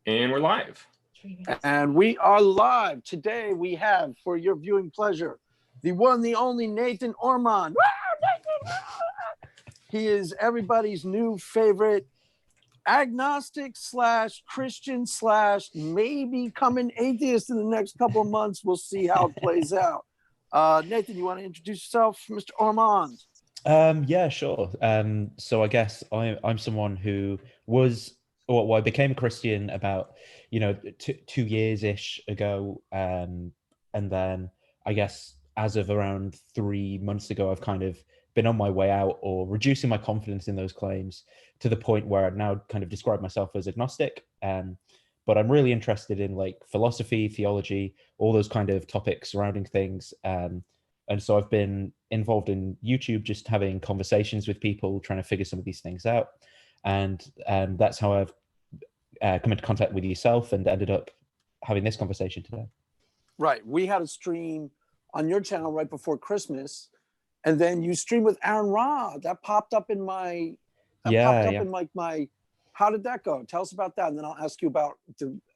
And we're live. And we are live. Today we have, for your viewing pleasure, the one, the only Nathan Ormond. He is everybody's new favorite agnostic slash Christian slash maybe coming atheist in the next couple of months. We'll see how it plays out. Nathan, you want to introduce yourself, Mr. Ormond? Yeah, sure. So I guess I'm someone who was, well, I became a Christian about, 2 years-ish ago. And then I guess as of around 3 months ago, I've kind of been on my way out or reducing my confidence in those claims to the point where I'd now kind of describe myself as agnostic. But I'm really interested in like philosophy, theology, all those kind of topics surrounding things. And so I've been involved in YouTube, just having conversations with people, trying to figure some of these things out. And that's how I've come into contact with yourself and ended up having this conversation today. Right. We had a stream on your channel right before Christmas. And then you streamed with Aaron Ra. That popped up in my, in like my, how did that go? Tell us about that. And then I'll ask you about,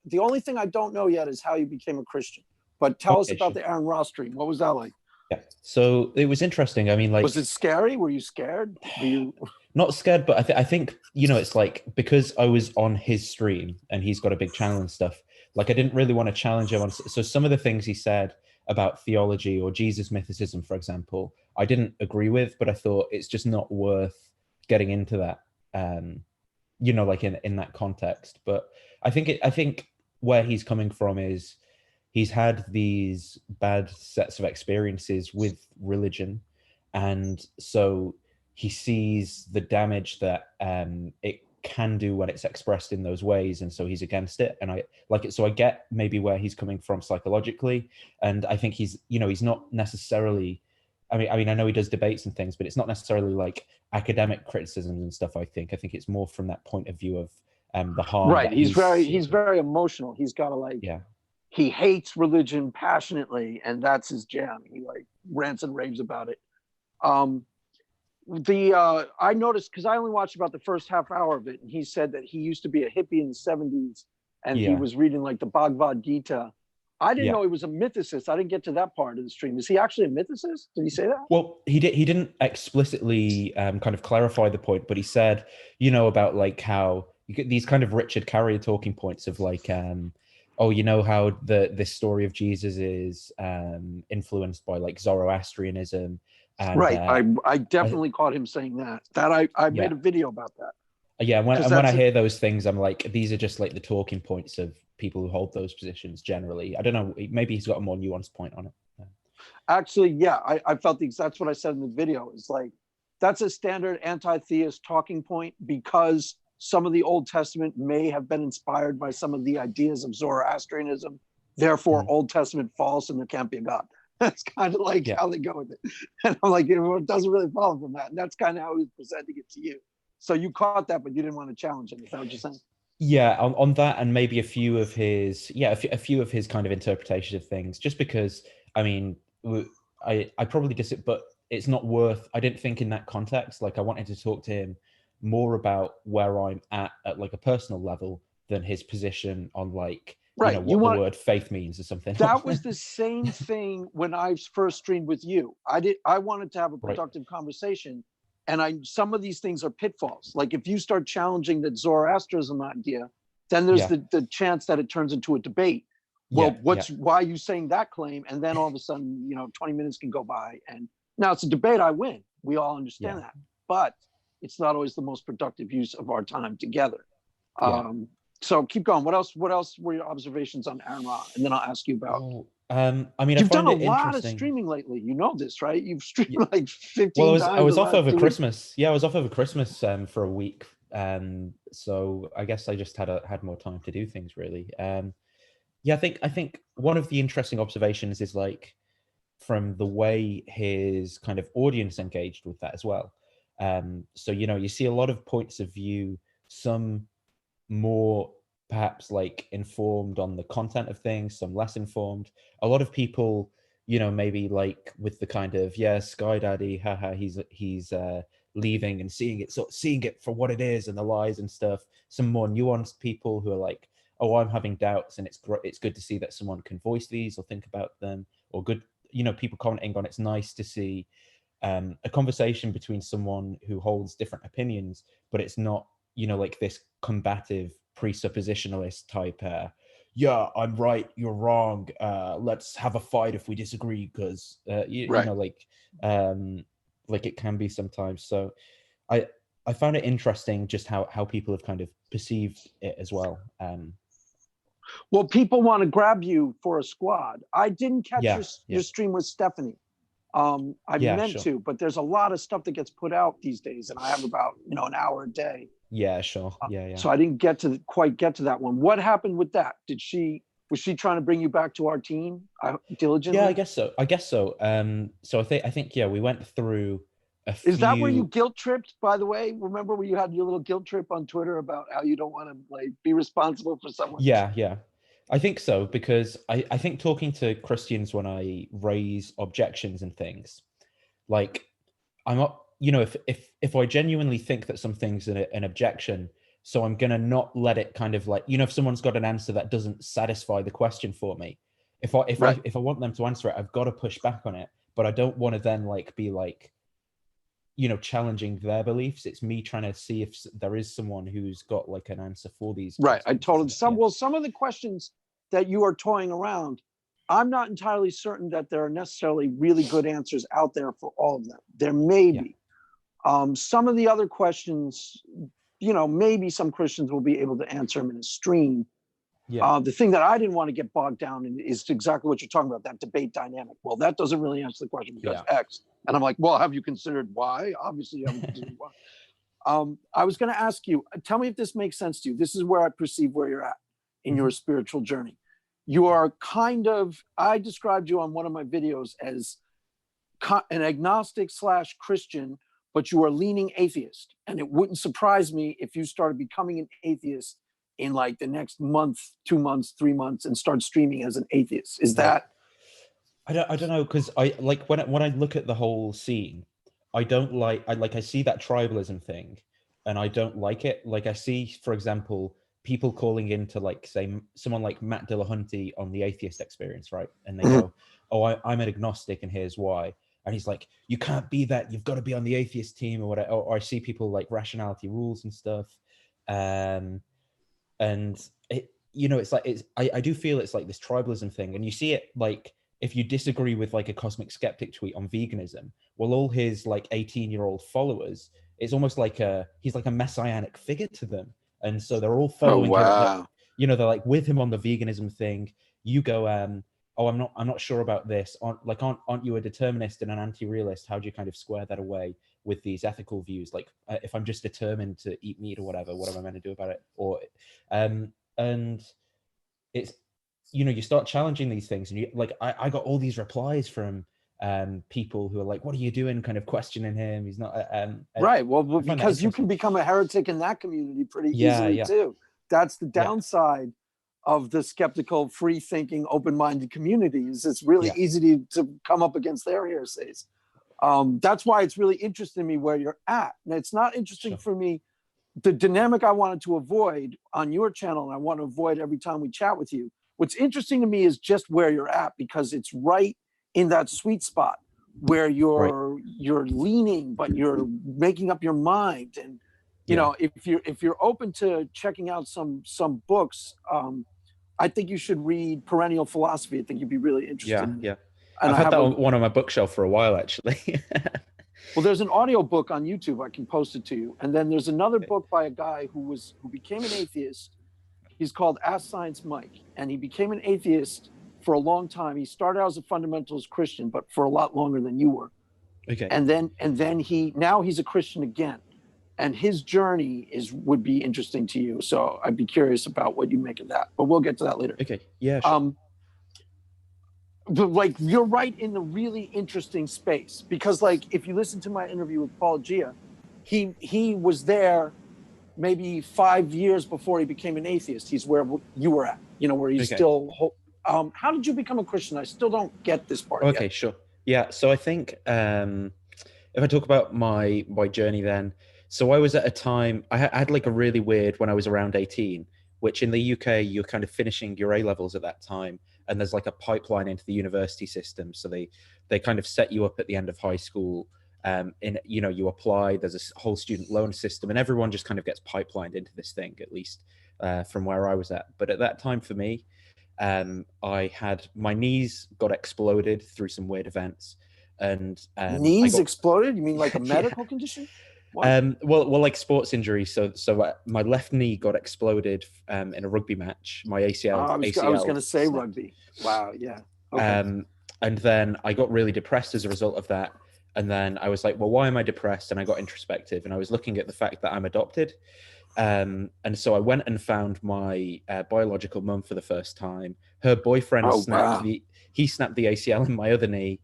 the only thing I don't know yet is how you became a Christian. But tell us about the Aaron Ra stream. What was that like? Yeah, so it was interesting. I mean, like, was it scary? Were you scared? Were you not scared? But I think it's like, because I was on his stream and he's got a big channel and stuff. Like, I didn't really want to challenge him on. So some of the things he said about theology or Jesus mythicism, for example, I didn't agree with. But I thought it's just not worth getting into that. Like in that context. But I think where he's coming from is, he's had these bad sets of experiences with religion. And so he sees the damage that it can do when it's expressed in those ways. And so he's against it. And I like it. So I get maybe where he's coming from psychologically. And I think he's not necessarily, I mean, I know he does debates and things, but it's not necessarily like academic criticisms and stuff. I think it's more from that point of view of the harm. Right. He's very emotional. He's got to like, he hates religion passionately, and that's his jam. He like rants and raves about it. I noticed, because I only watched about the first half hour of it, and he said that he used to be a hippie in the 70s, and he was reading like the Bhagavad Gita. I didn't know he was a mythicist. I didn't get to that part of the stream. Is he actually a mythicist? Did he say that? Well, he didn't explicitly kind of clarify the point, but he said, about like how you get these kind of Richard Carrier talking points of like, how this story of Jesus is influenced by like Zoroastrianism. And, right. I definitely caught him saying that. I made a video about that. Yeah. When I hear those things, I'm like, these are just like the talking points of people who hold those positions generally. I don't know. Maybe he's got a more nuanced point on it. Actually, yeah, I felt that's what I said in the video. It's like, that's a standard anti-theist talking point, because some of the Old Testament may have been inspired by some of the ideas of Zoroastrianism. Therefore, Old Testament false, and there can't be a God. That's kind of like how they go with it. And I'm like, it doesn't really follow from that. And that's kind of how he was presenting it to you. So you caught that, but you didn't want to challenge it. Is that what you're saying? Yeah, on that, and maybe a few of his kind of interpretations of things. Just because, I mean, I probably but it's not worth. I didn't think in that context. Like, I wanted to talk to him more about where I'm at like a personal level than his position on like what the word faith means or something. That was the same thing when I first streamed with you. I wanted to have a productive conversation, and some of these things are pitfalls. Like, if you start challenging the Zoroastrianism idea, then there's the chance that it turns into a debate. Well, why are you saying that claim? And then all of a sudden, 20 minutes can go by, and now it's a debate. I win. We all understand that, but it's not always the most productive use of our time together. So keep going. What else were your observations on Aaron Ra? And then I'll ask you about. You've done a lot of streaming lately. You know this, right? You've streamed like 15 times. I was off over Christmas. Yeah, I was off over Christmas for a week. So I guess I just had more time to do things, really. I think one of the interesting observations is like from the way his kind of audience engaged with that as well. So you see a lot of points of view, some more perhaps like informed on the content of things, some less informed. A lot of people, maybe like with the kind of Sky Daddy, haha, he's leaving and seeing it for what it is and the lies and stuff. Some more nuanced people who are like, oh, I'm having doubts, and it's good to see that someone can voice these or think about them, or good, people commenting on it's nice to see a conversation between someone who holds different opinions, but it's not, like this combative presuppositionalist type, yeah, I'm right, you're wrong, let's have a fight if we disagree, because like it can be sometimes. So I found it interesting just how people have kind of perceived it as well. Well, people want to grab you for a squad. I didn't catch your stream with Stephanie. I meant to, but there's a lot of stuff that gets put out these days, and I have about an hour a day. Yeah, sure. Yeah. So I didn't quite get to that one. What happened with that? Was she trying to bring you back to our team diligently? Yeah, I guess so. So I think we went through a few. Is that where you guilt tripped, by the way? Remember where you had your little guilt trip on Twitter about how you don't want to be responsible for someone? Yeah. I think so, because I think talking to Christians when I raise objections and things, like I'm not, if I genuinely think that something's an objection, so I'm gonna not let it kind of like, if someone's got an answer that doesn't satisfy the question for me, if I want them to answer it, I've got to push back on it, but I don't want to then be challenging their beliefs. It's me trying to see if there is someone who's got like an answer for these. Right. I totally. Some of the questions that you are toying around, I'm not entirely certain that there are necessarily really good answers out there for all of them. There may be. Some of the other questions, maybe some Christians will be able to answer them in a stream. The thing that I didn't want to get bogged down in is exactly what you're talking about, that debate dynamic. Well, that doesn't really answer the question because X. And I'm like, well, have you considered Y? Obviously, you haven't considered Y. I was going to ask you, tell me if this makes sense to you. This is where I perceive where you're at in your spiritual journey. You are I described you on one of my videos as an agnostic / Christian, but you are leaning atheist. And it wouldn't surprise me if you started becoming an atheist in like the next month, 2 months, 3 months, and start streaming as an atheist. Is that? I don't know, because I like when I look at the whole scene, I see that tribalism thing, and I don't like it. Like I see, for example, people calling into like say someone like Matt Dillahunty on the Atheist Experience, right? And they go, "Oh, I'm an agnostic, and here's why." And he's like, "You can't be that. You've got to be on the atheist team," or whatever. Or I see people like Rationality Rules and stuff. And it, it's like I do feel it's like this tribalism thing, and you see it like if you disagree with like a Cosmic Skeptic tweet on veganism, well, all his like 18-year-old followers, it's almost like he's like a messianic figure to them, and so they're all following him. They're like with him on the veganism thing. You go, oh, I'm not sure about this. Aren't you a determinist and an anti-realist? How do you kind of square that away with these ethical views? Like, if I'm just determined to eat meat or whatever, what am I meant to do about it? Or, and it's, you start challenging these things, and you like, I got all these replies from people who are like, "What are you doing?" Kind of questioning him. He's not right. Well, because you can become a heretic in that community pretty easily too. That's the downside of the skeptical, free-thinking, open-minded communities. It's really easy to come up against their heresies. That's why it's really interesting to me where you're at. And it's not interesting for me. The dynamic I wanted to avoid on your channel, and I want to avoid every time we chat with you. What's interesting to me is just where you're at, because it's right in that sweet spot where you're leaning, but you're making up your mind. And you know, if you're open to checking out some books, I think you should read Perennial Philosophy. I think you'd be really interested. Yeah. And I've had that one on my bookshelf for a while, actually. Well, there's an audio book on YouTube. I can post it to you. And then there's another book by a guy who became an atheist. He's called Ask Science Mike, and he became an atheist for a long time. He started out as a fundamentalist Christian, but for a lot longer than you were. Okay. And then now he's a Christian again, and his journey would be interesting to you. So I'd be curious about what you make of that. But we'll get to that later. Okay. Yeah. Sure. But like, you're right in the really interesting space, because like if you listen to my interview with Paul Gia, he was there maybe 5 years before he became an atheist. He's where you were at, where he's still. How did you become a Christian? I still don't get this part. Okay, yet. Sure. Yeah. So I think if I talk about my journey then, so I was at a time, I had like a really weird, when I was around 18, which in the UK, you're kind of finishing your A levels at that time. And there's like a pipeline into the university system. So they kind of set you up at the end of high school. You apply, there's a whole student loan system, and everyone just kind of gets pipelined into this thing, at least from where I was at. But at that time for me, I had my knees got exploded through some weird events, and knees exploded. You mean like a medical condition? Well, like sports injuries. So my left knee got exploded in a rugby match. My ACL. I was going to say rugby. Wow. Yeah. Okay. And then I got really depressed as a result of that. And then I was like, well, why am I depressed? And I got introspective, and I was looking at the fact that I'm adopted. And so I went and found my biological mum for the first time. Her boyfriend snapped the ACL in my other knee.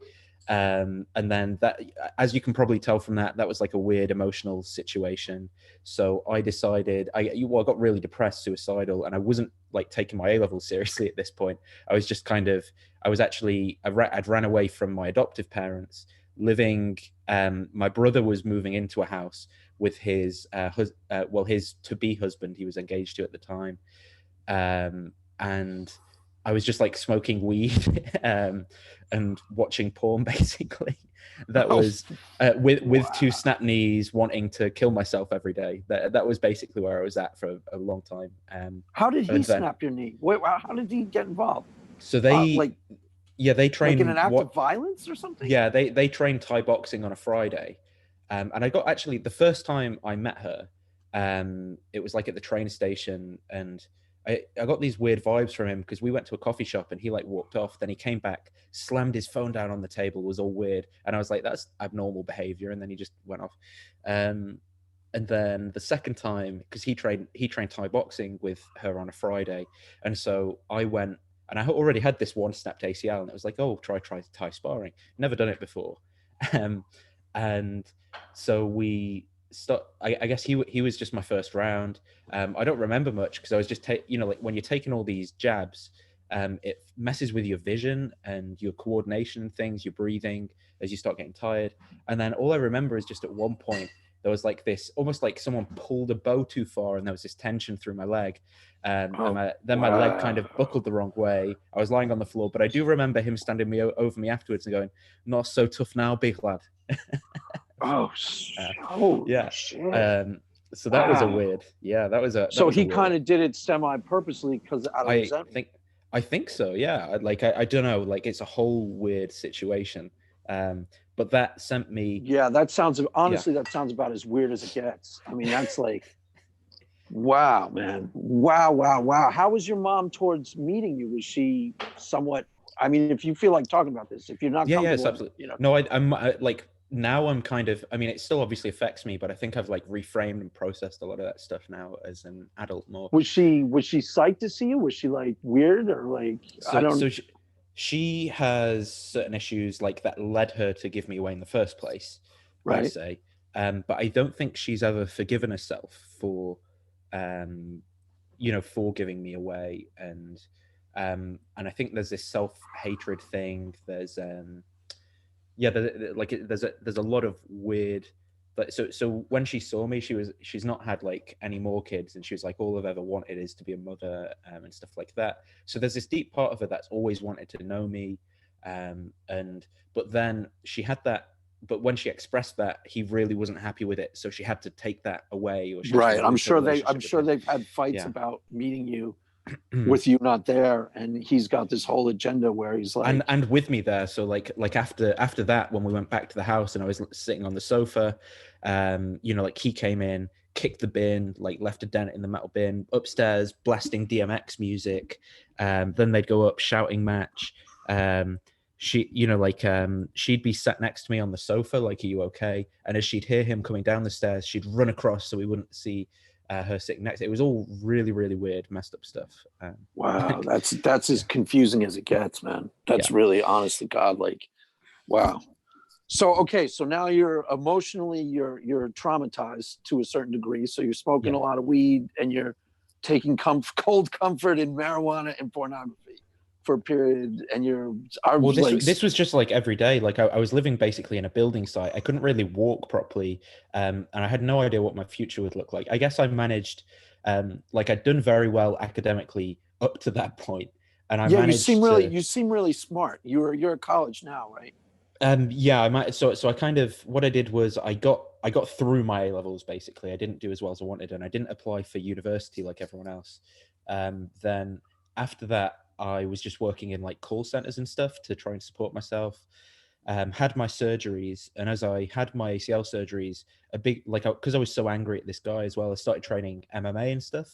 And then that, as you can probably tell from that was like a weird emotional situation. So I decided, I got really depressed, suicidal, and I wasn't like taking my A-levels seriously at this point. I was just I'd ran away from my adoptive parents, living, my brother was moving into a house with his his to-be husband. He was engaged to at the time. And I was just like smoking weed and watching porn, basically. That was with two snap knees, wanting to kill myself every day. That was basically where I was at for a long time. How did he snap your knee? Wait, how did he get involved? So they trained like in an act of violence or something. Yeah, they trained Thai boxing on a Friday, and I got actually the first time I met her, it was like at the train station, and I got these weird vibes from him because we went to a coffee shop and he like walked off. Then he came back, slammed his phone down on the table, was all weird. And I was like, that's abnormal behavior. And then he just went off. And then the second time, because he trained Thai boxing with her on a Friday. And so I went, and I already had this one snapped ACL, and it was like, oh, try Thai sparring. Never done it before. And so we I guess he was just my first round. I don't remember much because I was just like when you're taking all these jabs, it messes with your vision and your coordination and things, your breathing as you start getting tired. And then all I remember is just at one point there was like this, almost like someone pulled a bow too far, and there was this tension through my leg. And my leg kind of buckled the wrong way. I was lying on the floor, but I do remember him standing over me afterwards and going, "Not so tough now, big lad." Yeah. Shit. So that was a weird. Yeah, that was a. So he kind of did it semi-purposely because out of resentment. I think so. Yeah, I don't know. Like it's a whole weird situation. But that sent me. Yeah, that sounds that sounds about as weird as it gets. I mean, that's like, wow, man, wow. How was your mom towards meeting you? Was she somewhat? I mean, if you feel like talking about this, if you're not, yes, absolutely. No, I'm like. Now I'm kind of, I mean, it still obviously affects me, but I think I've like reframed and processed a lot of that stuff now as an adult more. Was she psyched to see you? Was she like weird or like, so she has certain issues like that led her to give me away in the first place, right? I say. But I don't think she's ever forgiven herself for, for giving me away. And I think there's this self-hatred thing. There's, there's a lot of weird, but so when she saw me, she's not had like any more kids, and she was like, all I've ever wanted is to be a mother, and stuff like that. So there's this deep part of her that's always wanted to know me, but then she had that, but when she expressed that, he really wasn't happy with it, so she had to take that away. Or right, I'm sure they've had fights about meeting you. With you not there, and he's got this whole agenda where he's like, and with me there. So like after that, when we went back to the house and I was sitting on the sofa, like he came in, kicked the bin, like left a dent in the metal bin, upstairs blasting DMX music. Then they'd go up shouting match. She'd be sat next to me on the sofa, like, "Are you okay?" And as she'd hear him coming down the stairs, she'd run across so we wouldn't see her sitting next. It was all really, really weird, messed up stuff. Wow, that's as confusing as it gets, man. That's really, honest to God, like, wow. So okay, so now you're emotionally you're traumatized to a certain degree. So you're smoking a lot of weed and you're taking cold comfort in marijuana and pornography for a period, and this was just like every day. Like I was living basically in a building site. I couldn't really walk properly, and I had no idea what my future would look like. I guess I managed Like I'd done very well academically up to that point, and I Yeah, managed to. you seem really smart. You're at college now, right? Yeah, I might. So I kind of what I did was I got through my A levels basically. I didn't do as well as I wanted, and I didn't apply for university like everyone else. Then after that, I was just working in like call centers and stuff to try and support myself. Had my surgeries, and as I had my ACL surgeries, a big like because I was so angry at this guy as well, I started training MMA and stuff.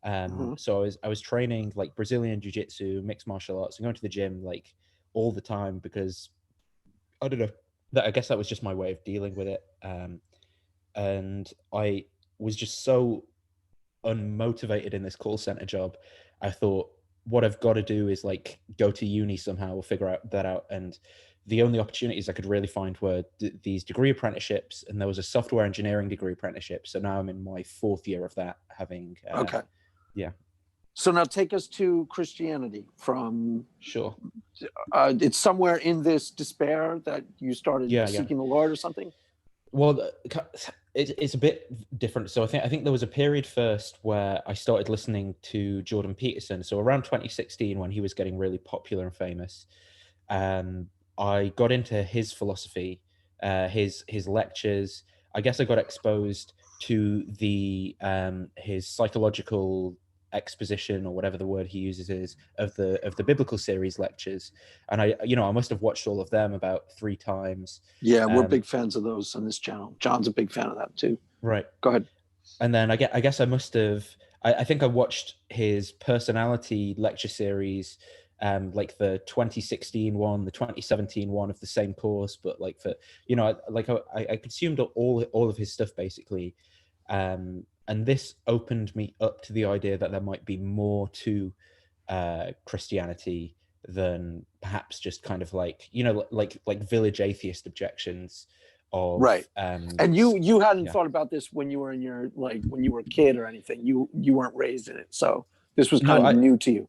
Mhm. So I was training like Brazilian jiu-jitsu, mixed martial arts, and going to the gym like all the time because I don't know. That I guess that was just my way of dealing with it. And I was just so unmotivated in this call center job. I thought what I've got to do is like go to uni somehow or figure out that out. And the only opportunities I could really find were these degree apprenticeships, and there was a software engineering degree apprenticeship. So now I'm in my fourth year of that, having Okay. yeah, So now take us to Christianity from sure, it's somewhere in this despair that you started yeah. seeking the Lord or something? Well, it's a bit different. So I think there was a period first where I started listening to Jordan Peterson. So around 2016, when he was getting really popular and famous, um, I got into his philosophy, his lectures. I guess I got exposed to the his psychological exposition or whatever the word he uses is of the biblical series lectures, and I must have watched all of them about 3 times. Yeah, we're um, big fans of those on this channel. John's a big fan of that too. Right. Go ahead. And then I guess I must have, I think I watched his personality lecture series, like the 2016 one, the 2017 one of the same course, but like I consumed all of his stuff basically. And this opened me up to the idea that there might be more to Christianity than perhaps just kind of like, like village atheist objections of, Right. And you hadn't yeah. thought about this when you were in your like when you were a kid or anything. You weren't raised in it. So this was No, kind of new to you.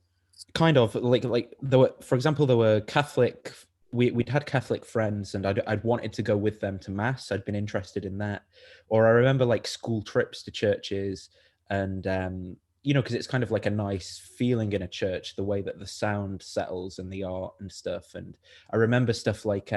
kind of like there were, for example, there were Catholic. We'd had Catholic friends, and I'd wanted to go with them to mass. I'd been interested in that, or I remember like school trips to churches, and because it's kind of like a nice feeling in a church, the way that the sound settles and the art and stuff. And I remember stuff like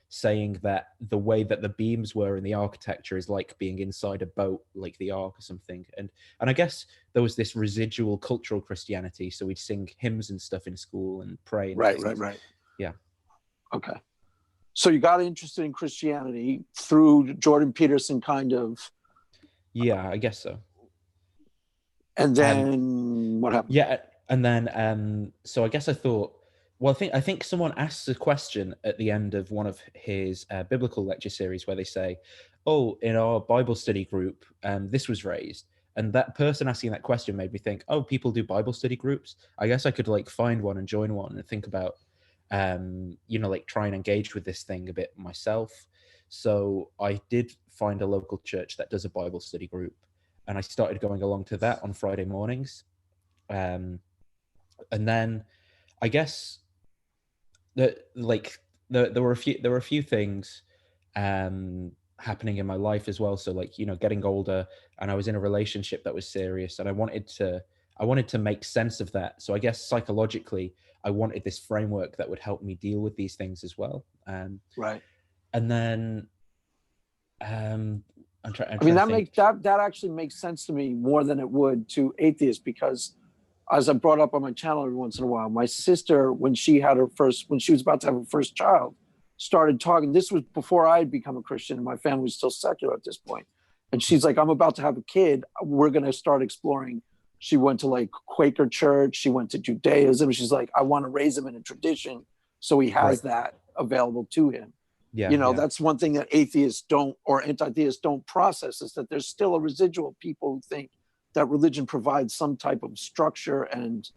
saying that the way that the beams were in the architecture is like being inside a boat, like the Ark or something. And I guess there was this residual cultural Christianity, so we'd sing hymns and stuff in school and pray and Right, things. right. Yeah. Okay. So you got interested in Christianity through Jordan Peterson kind of, Yeah, I guess so. and then what happened? Yeah, and then so I guess I thought, well, I think someone asks a question at the end of one of his biblical lecture series where they say, "Oh, in our Bible study group, this was raised." And that person asking that question made me think, "Oh, people do Bible study groups. I guess I could like find one and join one and think about, like try and engage with this thing a bit myself." So I did find a local church that does a Bible study group, and I started going along to that on Friday mornings. And then I guess that like there were a few things happening in my life as well. So like getting older, and I was in a relationship that was serious, and I wanted to make sense of that. So I guess psychologically, I wanted this framework that would help me deal with these things as well. Right. And then I mean, that actually makes sense to me more than it would to atheists, because as I brought up on my channel every once in a while, my sister, when she was about to have her first child, started talking. This was before I had become a Christian, and my family was still secular at this point. And she's like, "I'm about to have a kid. We're going to start exploring." She went to like Quaker church. She went to Judaism. She's like, "I want to raise him in a tradition, so he has that available to him." Yeah. That's one thing that atheists don't, or anti-theists don't process, is that there's still a residual of people who think that religion provides some type of structure and,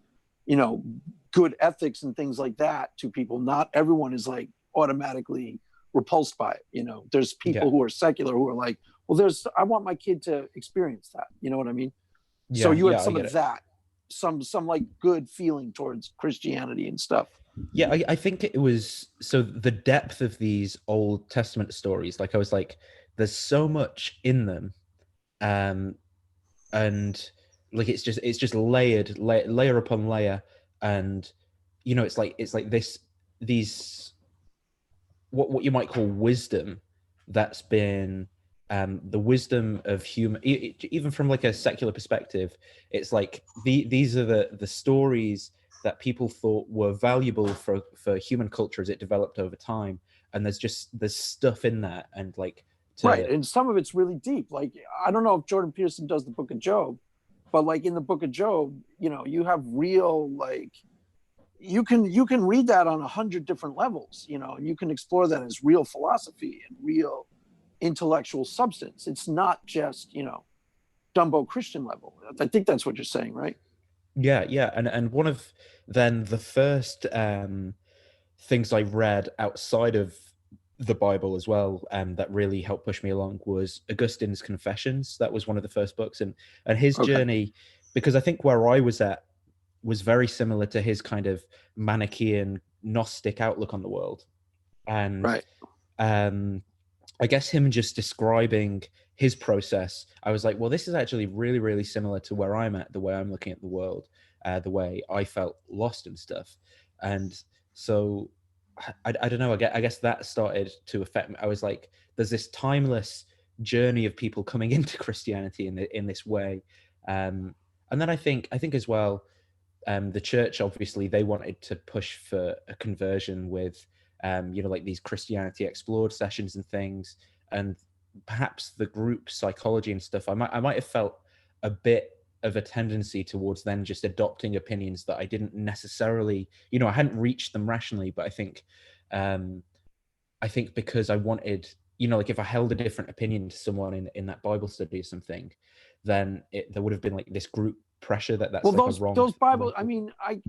good ethics and things like that to people. Not everyone is like automatically repulsed by it. There's people who are secular who are like, well, I want my kid to experience that. You know what I mean? So you had some of that, some like good feeling towards Christianity and stuff. Yeah, I think it was, so the depth of these Old Testament stories, like I was like, there's so much in them. And like it's just layered layer upon layer, and you know, it's like these what you might call wisdom that's been the wisdom of human, even from like a secular perspective. It's like these are the stories that people thought were valuable for human culture as it developed over time, and there's stuff in that, and like Right. And some of it's really deep. Like, I don't know if Jordan Peterson does the Book of Job, but like in the Book of Job, you know, you have real, like, you can read that on 100 different levels, you know, and you can explore that as real philosophy and real intellectual substance. It's not just, you know, Dumbo Christian level. I think that's what you're saying, right? Yeah, and one of then the first things I read outside of the Bible as well, that really helped push me along, was Augustine's Confessions. That was one of the first books, and his Okay. journey, because I think where I was at was very similar to his kind of Manichaean Gnostic outlook on the world, and Right. I guess him just describing his process, I was like, well, this is actually really, really similar to where I'm at, the way I'm looking at the world, the way I felt lost and stuff. And so I don't know, I guess that started to affect me. I was like, there's this timeless journey of people coming into Christianity in this way. And then I think as well, the church, obviously, they wanted to push for a conversion with, you know, like these Christianity Explored sessions and things, and perhaps the group psychology and stuff. I might have felt a bit of a tendency towards then just adopting opinions that I didn't necessarily, you know, I hadn't reached them rationally, but I think because I wanted, you know, like if I held a different opinion to someone in that Bible study or something, then there would have been like this group pressure that's Well, like a wrong. those Bible, I mean, I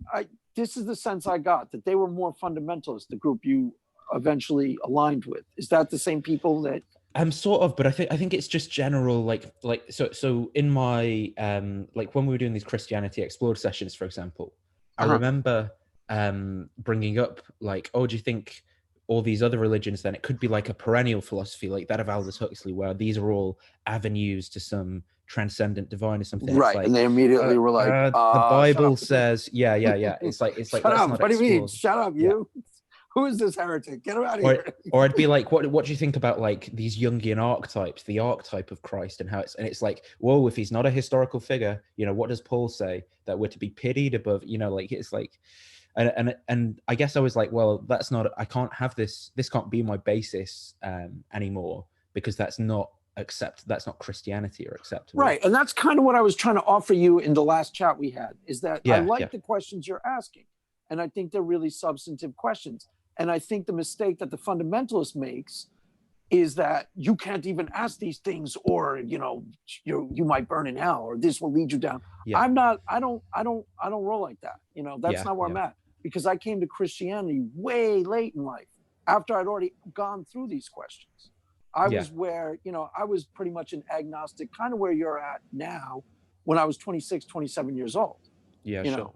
this is the sense I got, that they were more fundamentalist, the group you eventually aligned with. Is that the same people that? Sort of, but I think it's just general, like so in my like when we were doing these Christianity Explored sessions, for example, I remember bringing up like, oh, do you think all these other religions, then it could be like a perennial philosophy like that of Aldous Huxley, where these are all avenues to some transcendent divine or something. Right. It's like, And they immediately were like, the Bible shut up. says, yeah. It's like Shut let's up. not What do you mean? explore. Shut up, Yeah. you. Who is this heretic? Get him out of Or, here. or I'd be like, what do you think about like these Jungian archetypes, the archetype of Christ, and how it's like, whoa, if he's not a historical figure, you know, what does Paul say? That we're to be pitied above, you know, like it's like, and I guess I was like, well, that's not, I can't have this can't be my basis anymore, because that's not Christianity or acceptable. Right. And that's kind of what I was trying to offer you in the last chat we had, is that I like the questions you're asking. And I think they're really substantive questions. And I think the mistake that the fundamentalist makes is that you can't even ask these things, or, you know, you might burn in hell, or this will lead you down. Yeah. I don't roll like that. You know, that's not where I'm at, because I came to Christianity way late in life, after I'd already gone through these questions. I was where, you know, I was pretty much an agnostic, kind of where you're at now, when I was 26, 27 years old. Yeah, you know,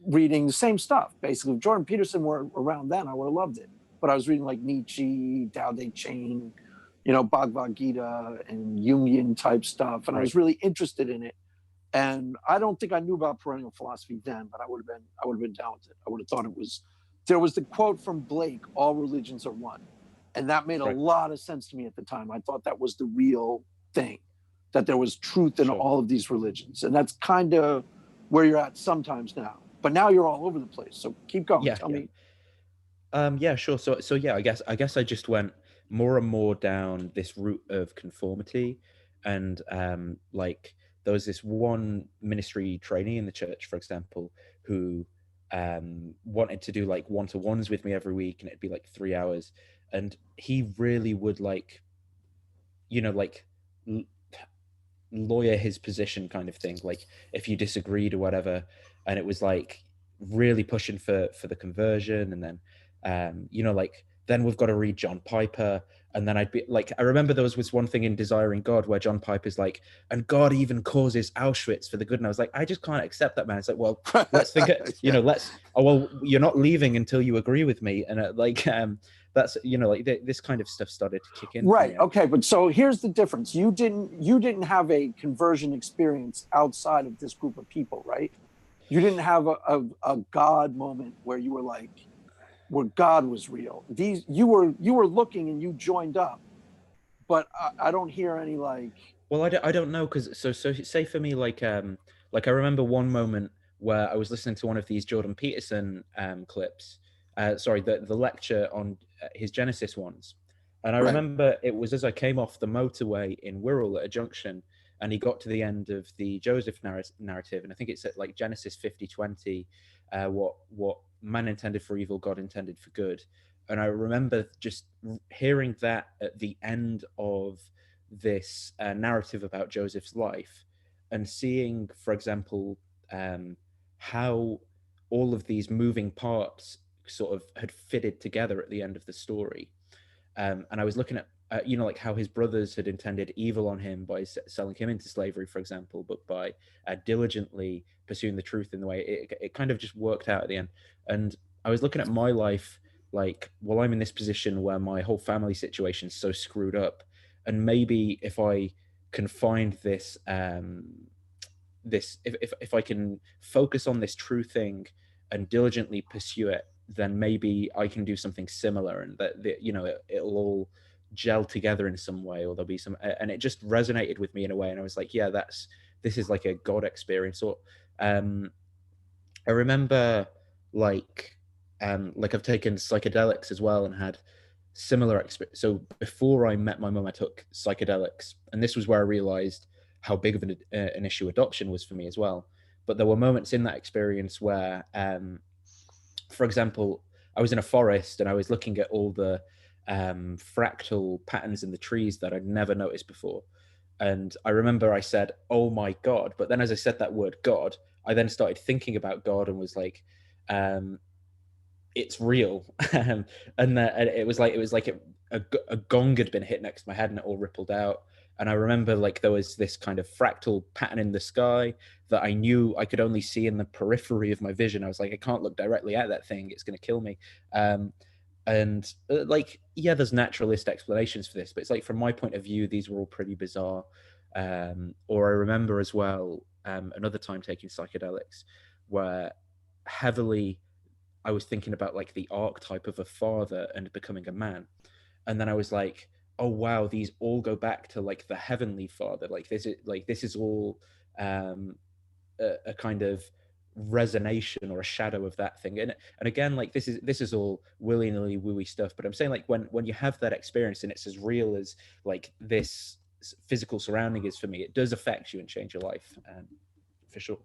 reading the same stuff. Basically, if Jordan Peterson were around then, I would have loved it. But I was reading like Nietzsche, Tao Te Ching, you know, Bhagavad Gita and Jungian type stuff. And I was really interested in it. And I don't think I knew about perennial philosophy then, but I would have been down with it. I would have thought there was the quote from Blake, all religions are one. And that made a lot of sense to me at the time. I thought that was the real thing, that there was truth in all of these religions. And that's kind of where you're at sometimes now. But now you're all over the place. So keep going. Tell me. Yeah, sure. So yeah, I guess I just went more and more down this route of conformity. And like there was this one ministry trainee in the church, for example, who wanted to do like one-to-ones with me every week, and it'd be like 3 hours. And he really would like, you know, like lawyer his position kind of thing, like if you disagreed or whatever. And it was like really pushing for the conversion. And then you know, like then we've got to read John Piper. And then I'd be like, I remember there was one thing in Desiring God where John Piper's like, and God even causes Auschwitz for the good. And I was like, I just can't accept that, man. It's like, well, let's think, well, you're not leaving until you agree with me. And that's, like this kind of stuff started to kick in. Right. Okay. But so here's the difference. You didn't have a conversion experience outside of this group of people, right? You didn't have a God moment where you were like, where God was real. You were looking and you joined up, but I don't hear any like. Well, I don't know, because so say for me, like I remember one moment where I was listening to one of these Jordan Peterson clips, the lecture on his Genesis ones, and I remember it was as I came off the motorway in Wirral at a junction, and he got to the end of the Joseph narrative, and I think it's at like Genesis 50:20, what man intended for evil, God intended for good. And I remember just hearing that at the end of this narrative about Joseph's life, and seeing, for example, how all of these moving parts sort of had fitted together at the end of the story. And I was looking at, like how his brothers had intended evil on him by selling him into slavery, for example, but by diligently pursuing the truth in the way it kind of just worked out at the end. And I was looking at my life like, well, I'm in this position where my whole family situation is so screwed up, and maybe if I can find this, if I can focus on this true thing and diligently pursue it, then maybe I can do something similar, and that it'll all gel together in some way, or there'll be some. And it just resonated with me in a way, and I was like, yeah, this is like a God experience. Or I remember like I've taken psychedelics as well and had similar experience. So before I met my mum, I took psychedelics, and this was where I realized how big of an issue adoption was for me as well. But there were moments in that experience where, for example, I was in a forest and I was looking at all the fractal patterns in the trees that I'd never noticed before. And I remember I said, oh my God. But then as I said that word God, I then started thinking about God and was like, it's real. And it was like a gong had been hit next to my head and it all rippled out. And I remember like there was this kind of fractal pattern in the sky that I knew I could only see in the periphery of my vision. I was like, I can't look directly at that thing. It's going to kill me. Like, yeah, there's naturalist explanations for this, but it's like, from my point of view, these were all pretty bizarre. Or I remember as well, another time taking psychedelics where heavily I was thinking about like the archetype of a father and becoming a man. And then I was like, oh wow, these all go back to like the heavenly father. Like this is all a kind of resonation or a shadow of that thing. And again, like this is all willy-nilly wooey stuff, but I'm saying like when you have that experience and it's as real as like this physical surrounding is for me, it does affect you and change your life, for sure.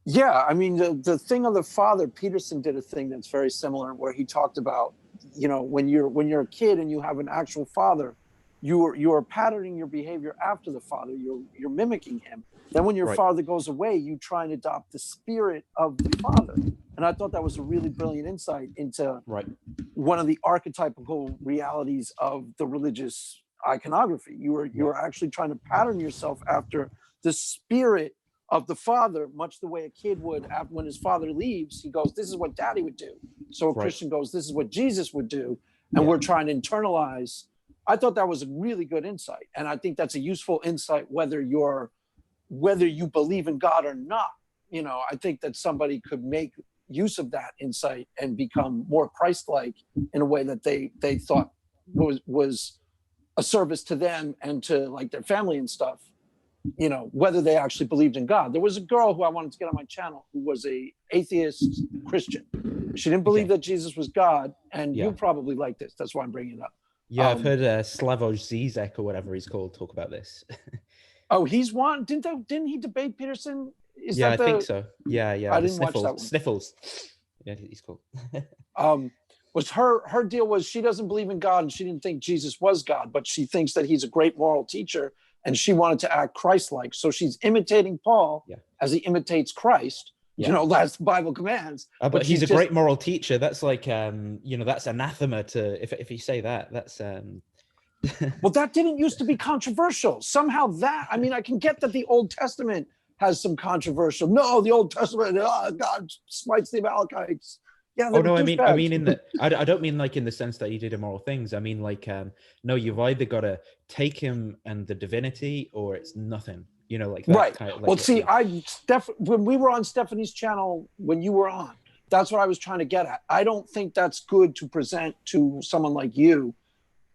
Yeah, I mean, the thing of the father, Peterson did a thing that's very similar, where he talked about, when you're a kid and you have an actual father, you're patterning your behavior after the father. You're mimicking him. Then when your father goes away, you try and adopt the spirit of the father. And I thought that was a really brilliant insight into one of the archetypical realities of the religious iconography. You were actually trying to pattern yourself after the spirit of the father, much the way a kid would. When his father leaves, he goes, this is what daddy would do. So a Christian goes, this is what Jesus would do. And we're trying to internalize. I thought that was a really good insight. And I think that's a useful insight, whether you believe in God or not. I think that somebody could make use of that insight and become more Christ-like in a way that they thought was a service to them and to like their family and stuff. Whether they actually believed in God. There was a girl who I wanted to get on my channel who was a atheist Christian. She didn't believe that Jesus was God, and you probably like this. That's why I'm bringing it up. Yeah, I've heard Slavoj Zizek or whatever he's called talk about this. Oh, he's one. Didn't he debate Peterson? I think so. Yeah. I didn't watch that one. Sniffles. Yeah, he's called. Was her deal was she doesn't believe in God and she didn't think Jesus was God, but she thinks that he's a great moral teacher. And she wanted to act Christ-like. So she's imitating Paul as he imitates Christ. you know, as the Bible commands. But he's a great moral teacher. That's like, you know, that's anathema to, if you say that, that's... Well, that didn't used to be controversial. Somehow that, I mean, I can get that the Old Testament has some controversial. No, the Old Testament, God smites the Amalekites. Yeah. Oh no, I mean in the, I don't mean like in the sense that he did immoral things. I mean like, no, you've either got to take him and the divinity, or it's nothing. You know, like that. Right. Kind of, like, well, see, when we were on Stephanie's channel, when you were on, that's what I was trying to get at. I don't think that's good to present to someone like you.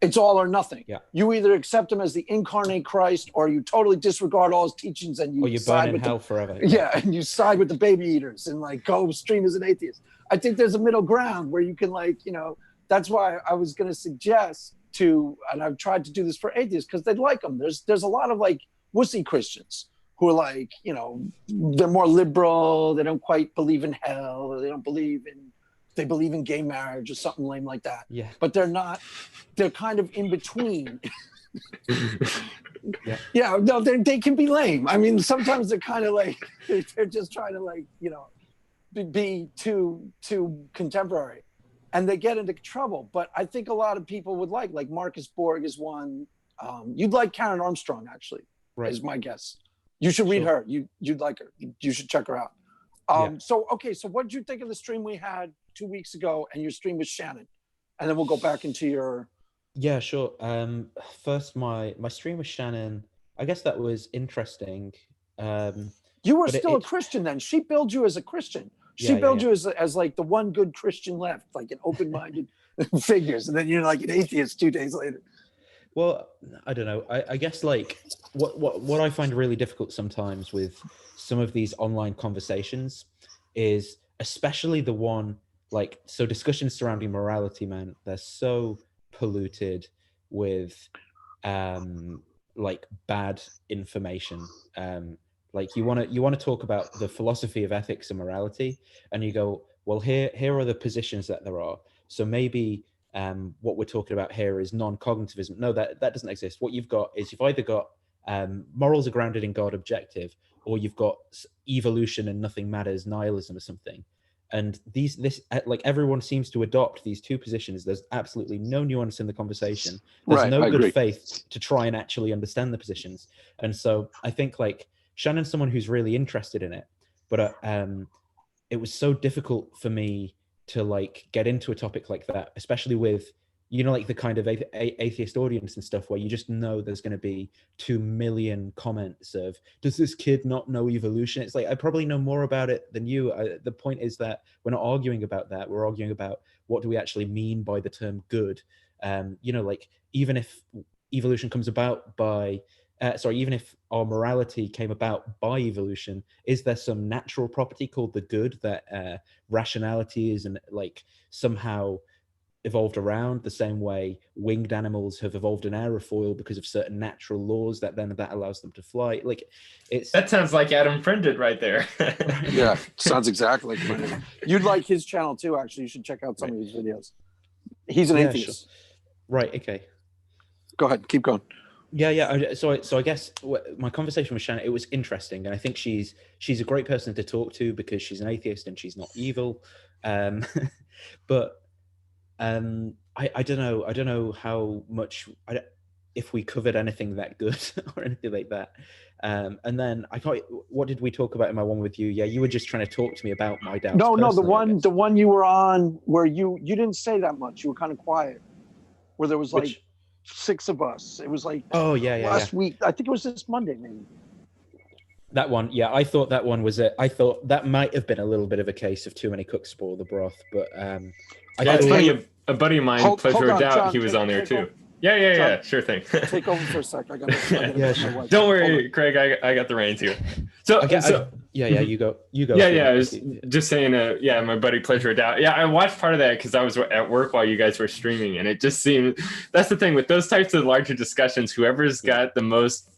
It's all or nothing. Yeah. You either accept him as the incarnate Christ, or you totally disregard all his teachings and you burn in hell forever. Yeah, and you side with the baby eaters and like go stream as an atheist. I think there's a middle ground where you can, like, you know, that's why I was going to suggest to, and I've tried to do this for atheists because they'd like them. There's a lot of like wussy Christians who are like, you know, they're more liberal. They don't quite believe in hell, or they don't believe in, they believe in gay marriage or something lame like that. Yeah. But they're not, they're kind of in between. Yeah. Yeah, no, they can be lame. I mean, sometimes they're kind of like, they're just trying to, like, you know, be too contemporary, and they get into trouble. But I think a lot of people would like Marcus Borg is one. You'd like Karen Armstrong, actually, right, is my guess. You should read her. You'd like her. You should check her out. So, okay. So what did you think of the stream we had 2 weeks ago and your stream with Shannon? And then we'll go back into your... Yeah, sure. First, my stream with Shannon, I guess that was interesting. You were still a Christian then. She billed you as a Christian. She billed you as like the one good Christian left, like an open-minded figures. And then you're like an atheist 2 days later. Well, I don't know. I guess like what I find really difficult sometimes with some of these online conversations is, especially the one, like, so discussions surrounding morality, man, they're so polluted with like bad information. Like you want to talk about the philosophy of ethics and morality, and you go, well, here are the positions that there are. So maybe what we're talking about here is non-cognitivism. No, that doesn't exist. What you've got is, you've either got morals are grounded in God objective, or you've got evolution and nothing matters, nihilism or something. And this like everyone seems to adopt these two positions. There's absolutely no nuance in the conversation. There's no good faith to try and actually understand the positions. And so I think like Shannon's someone who's really interested in it, but it was so difficult for me to like get into a topic like that, especially with, you know, like the kind of atheist audience and stuff where you just know there's going to be 2 million comments of, does this kid not know evolution? It's like, I probably know more about it than you. The point is that we're not arguing about that. We're arguing about what do we actually mean by the term good. You know, like even if evolution comes about by, even if our morality came about by evolution, is there some natural property called the good that rationality is and like somehow evolved around the same way winged animals have evolved an aerofoil because of certain natural laws that allows them to fly? Like, it's that sounds like Adam Friend did right there. Yeah, sounds exactly like Friend. You'd like his channel too, actually. You should check out some of his videos. He's an atheist. Sure. Right, okay. Go ahead, keep going. Yeah. So I guess my conversation with Shannon, it was interesting, and I think she's a great person to talk to because she's an atheist and she's not evil. But I don't know how much, if we covered anything that good or anything like that. And then what did we talk about in my one with you? Yeah, you were just trying to talk to me about my doubts. No, the one you were on where you didn't say that much. You were kind of quiet. Where there was like 6 of us. It was like last week. I think it was this Monday, maybe. That one, yeah. I thought that one was I thought that might have been a little bit of a case of too many cooks spoil the broth, but it's funny. A buddy of mine, Pleasure of Doubt, John, he was on there too. Yeah, John, sure thing. Take over for a sec. I got sure. Don't worry, Craig. I got the reins here. You go. Yeah. I was just saying. My buddy Pleasure of Doubt. Yeah, I watched part of that because I was at work while you guys were streaming, and it just seemed. That's the thing with those types of larger discussions. Whoever's got the most,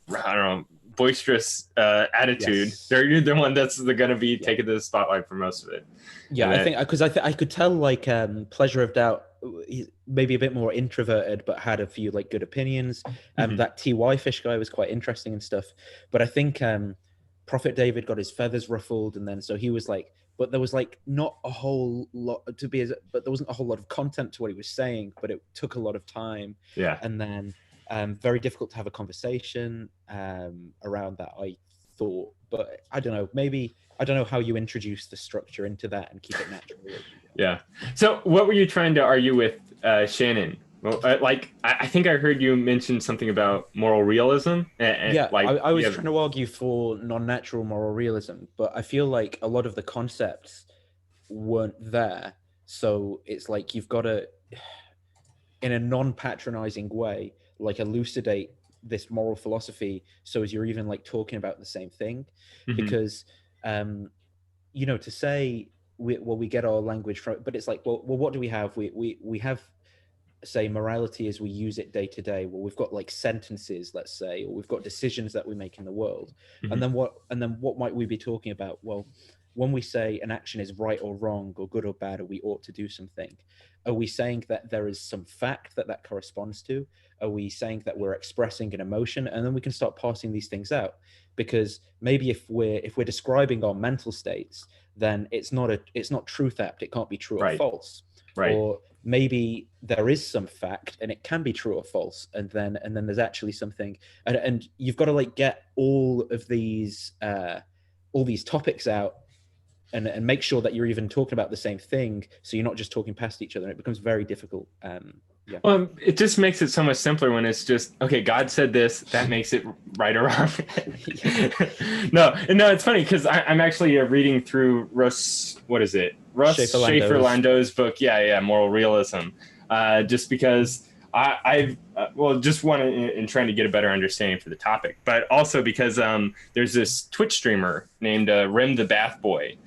I don't know, boisterous attitude, they're the one that's going to be taking the spotlight for most of it. Yeah, I think because I could tell like Pleasure of Doubt, he's maybe a bit more introverted, but had a few like good opinions. That TY Fish guy was quite interesting and stuff. But I think Prophet David got his feathers ruffled, and then so he was like, but there was like not a whole lot to be, but there wasn't a whole lot of content to what he was saying, but it took a lot of time. Yeah. And then very difficult to have a conversation around that, I thought. But I don't know, maybe, I don't know how you introduce the structure into that and keep it natural. Yeah. So what were you trying to argue with Shannon? Well, like, I think I heard you mention something about moral realism. Yeah, like, I was trying to argue for non-natural moral realism, but I feel like a lot of the concepts weren't there. So it's like you've got to, in a non-patronizing way, like elucidate this moral philosophy so as you're even like talking about the same thing. Because, you know, to say, we get our language from, but it's like, well, what do we have? We have, say, morality as we use it day to day. Well, we've got like sentences, let's say, or we've got decisions that we make in the world. And then what might we be talking about? Well, when we say an action is right or wrong or good or bad, or we ought to do something, are we saying that there is some fact that corresponds to? Are we saying that we're expressing an emotion? And then we can start parsing these things out, because maybe if we're describing our mental states, then it's not truth apt. It can't be true or false. Right. Or maybe there is some fact and it can be true or false, and then there's actually something, and you've got to like get all these topics out and make sure that you're even talking about the same thing, so you're not just talking past each other. It becomes very difficult. Yeah. Well, it just makes it so much simpler when it's just, okay, God said this, that makes it right or wrong. No, it's funny because I'm actually reading through Russ Schaefer Landau's book. Yeah, Moral Realism. Just because I've just want to, in trying to get a better understanding for the topic, but also because there's this Twitch streamer named Rem the Bath Boy.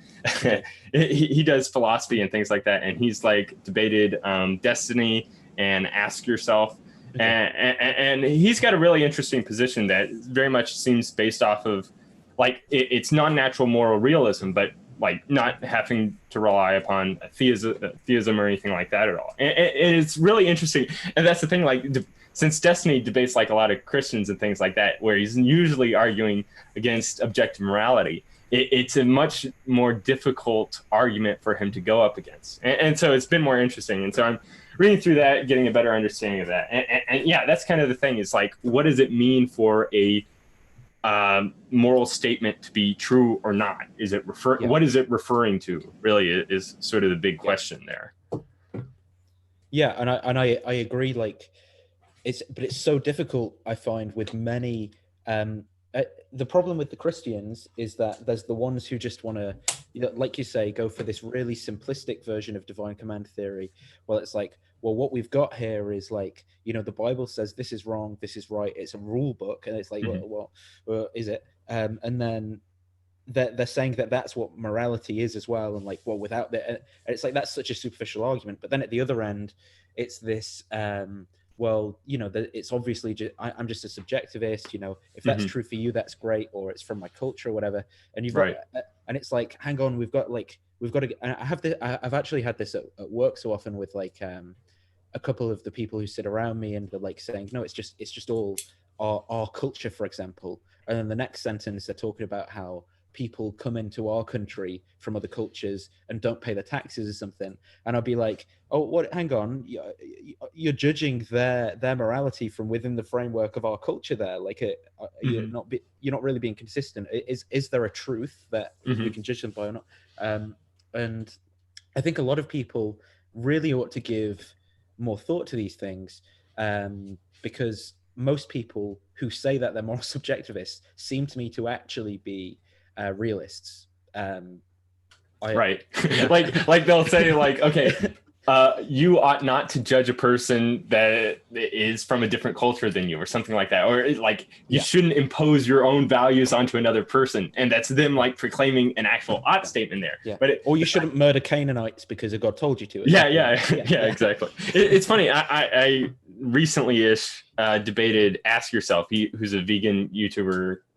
He does philosophy and things like that, and he's like debated destiny and ask yourself. Okay. And he's got a really interesting position that very much seems based off of like it's non-natural moral realism, but like not having to rely upon theism or anything like that at all. And it's really interesting. And that's the thing, like since destiny debates like a lot of Christians and things like that, where he's usually arguing against objective morality, it's a much more difficult argument for him to go up against. And so it's been more interesting. And so I'm reading through that, getting a better understanding of that. And yeah, that's kind of the thing, is like, what does it mean for a moral statement to be true or not? Is it what is it referring to, really, is sort of the big question there. Yeah, and I agree, like it's so difficult, I find, with many the problem with the Christians is that there's the ones who just want to, like you say, go for this really simplistic version of divine command theory. Well, it's like, well, what we've got here is like, the Bible says this is wrong, this is right. It's a rule book. And it's like, well, is it? And then they're saying that that's what morality is as well. And like, well, without that, and it's like, that's such a superficial argument. But then at the other end, it's this, well, it's obviously I'm just a subjectivist, if that's true for you, that's great, or it's from my culture or whatever. And you've got, and it's like, hang on, we've got to, I've actually had this at work so often with like a couple of the people who sit around me, and they're like saying, no, it's just all our culture, for example. And then the next sentence, they're talking about how people come into our country from other cultures and don't pay the taxes or something. And I'll be like, oh, what? Hang on, you're judging their morality from within the framework of our culture there. Like, you're not really being consistent. Is there a truth that we can judge them by or not? And I think a lot of people really ought to give more thought to these things, because most people who say that they're moral subjectivists seem to me to actually be realists. Like they'll say like, okay, you ought not to judge a person that is from a different culture than you, or something like that, or like you shouldn't impose your own values onto another person, and that's them like proclaiming an actual ought statement there. But or you shouldn't murder Canaanites because God told you to. Exactly. It's funny. I recently-ish debated Ask Yourself, who's a vegan YouTuber /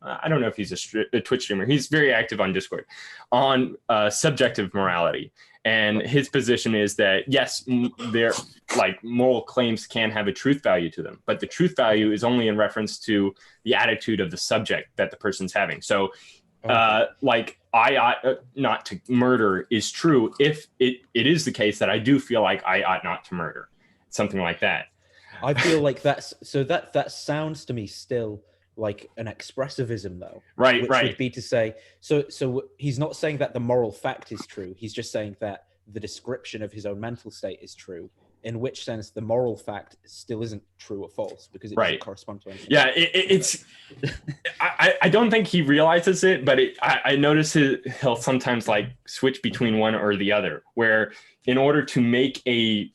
I don't know if he's a Twitch streamer. He's very active on Discord on subjective morality. And his position is that, yes, their like moral claims can have a truth value to them, but the truth value is only in reference to the attitude of the subject that the person's having. So like I ought not to murder is true if it is the case that I do feel like I ought not to murder, something like that. I feel like that sounds to me still like an expressivism, though. Right, which would be to say, so he's not saying that the moral fact is true. He's just saying that the description of his own mental state is true. In which sense, the moral fact still isn't true or false because it doesn't correspond to anything. Yeah, it's. I don't think he realizes it, but I notice he'll sometimes like switch between one or the other. Where in order to make a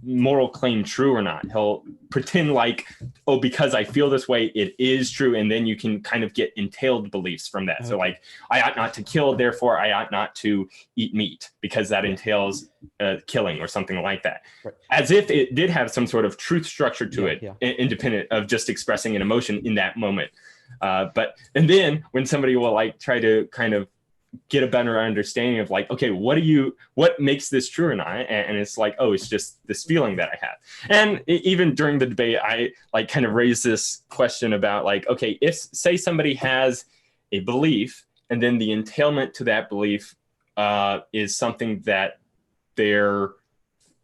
moral claim true or not, he'll pretend like, oh, because I feel this way, it is true, and then you can kind of get entailed beliefs from that. Okay. So like, I ought not to kill, therefore I ought not to eat meat because that entails killing or something like that. Right. As if it did have some sort of truth structure to it, independent of just expressing an emotion in that moment. And then when somebody will like try to kind of get a better understanding of like, okay, what makes this true or not? And it's like, oh, it's just this feeling that I have. And even during the debate, I like kind of raised this question about like, okay, if say somebody has a belief and then the entailment to that belief is something that their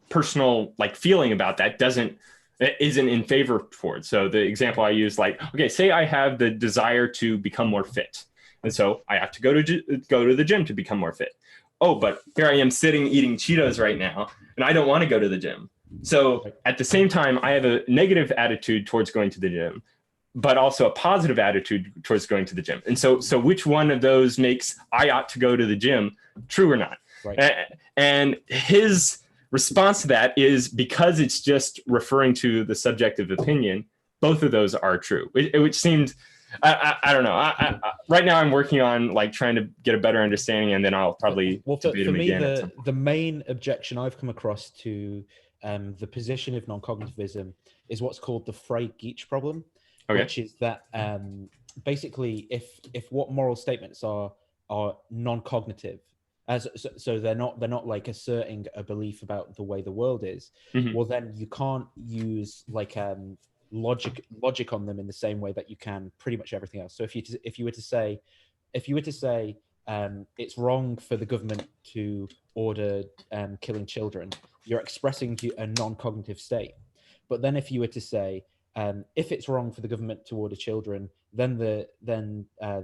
personal like feeling about that isn't in favor towards. So the example I use, like, okay, say I have the desire to become more fit. And so I have to go to the gym to become more fit. Oh, but here I am sitting eating Cheetos right now, and I don't want to go to the gym. So at the same time, I have a negative attitude towards going to the gym, but also a positive attitude towards going to the gym. And so which one of those makes I ought to go to the gym true or not? Right. And his response to that is because it's just referring to the subjective opinion, both of those are true, which seemed... I don't know. Right now I'm working on like trying to get a better understanding, and then I'll probably debate him again. The main objection I've come across to the position of non-cognitivism is what's called the Frey-Geach problem, which is that basically if what moral statements are non-cognitive, so they're not like asserting a belief about the way the world is, well then you can't use like logic on them in the same way that you can pretty much everything else. So if you were to say it's wrong for the government to order killing children, you're expressing a non-cognitive state. But then if you were to say if it's wrong for the government to order children, then the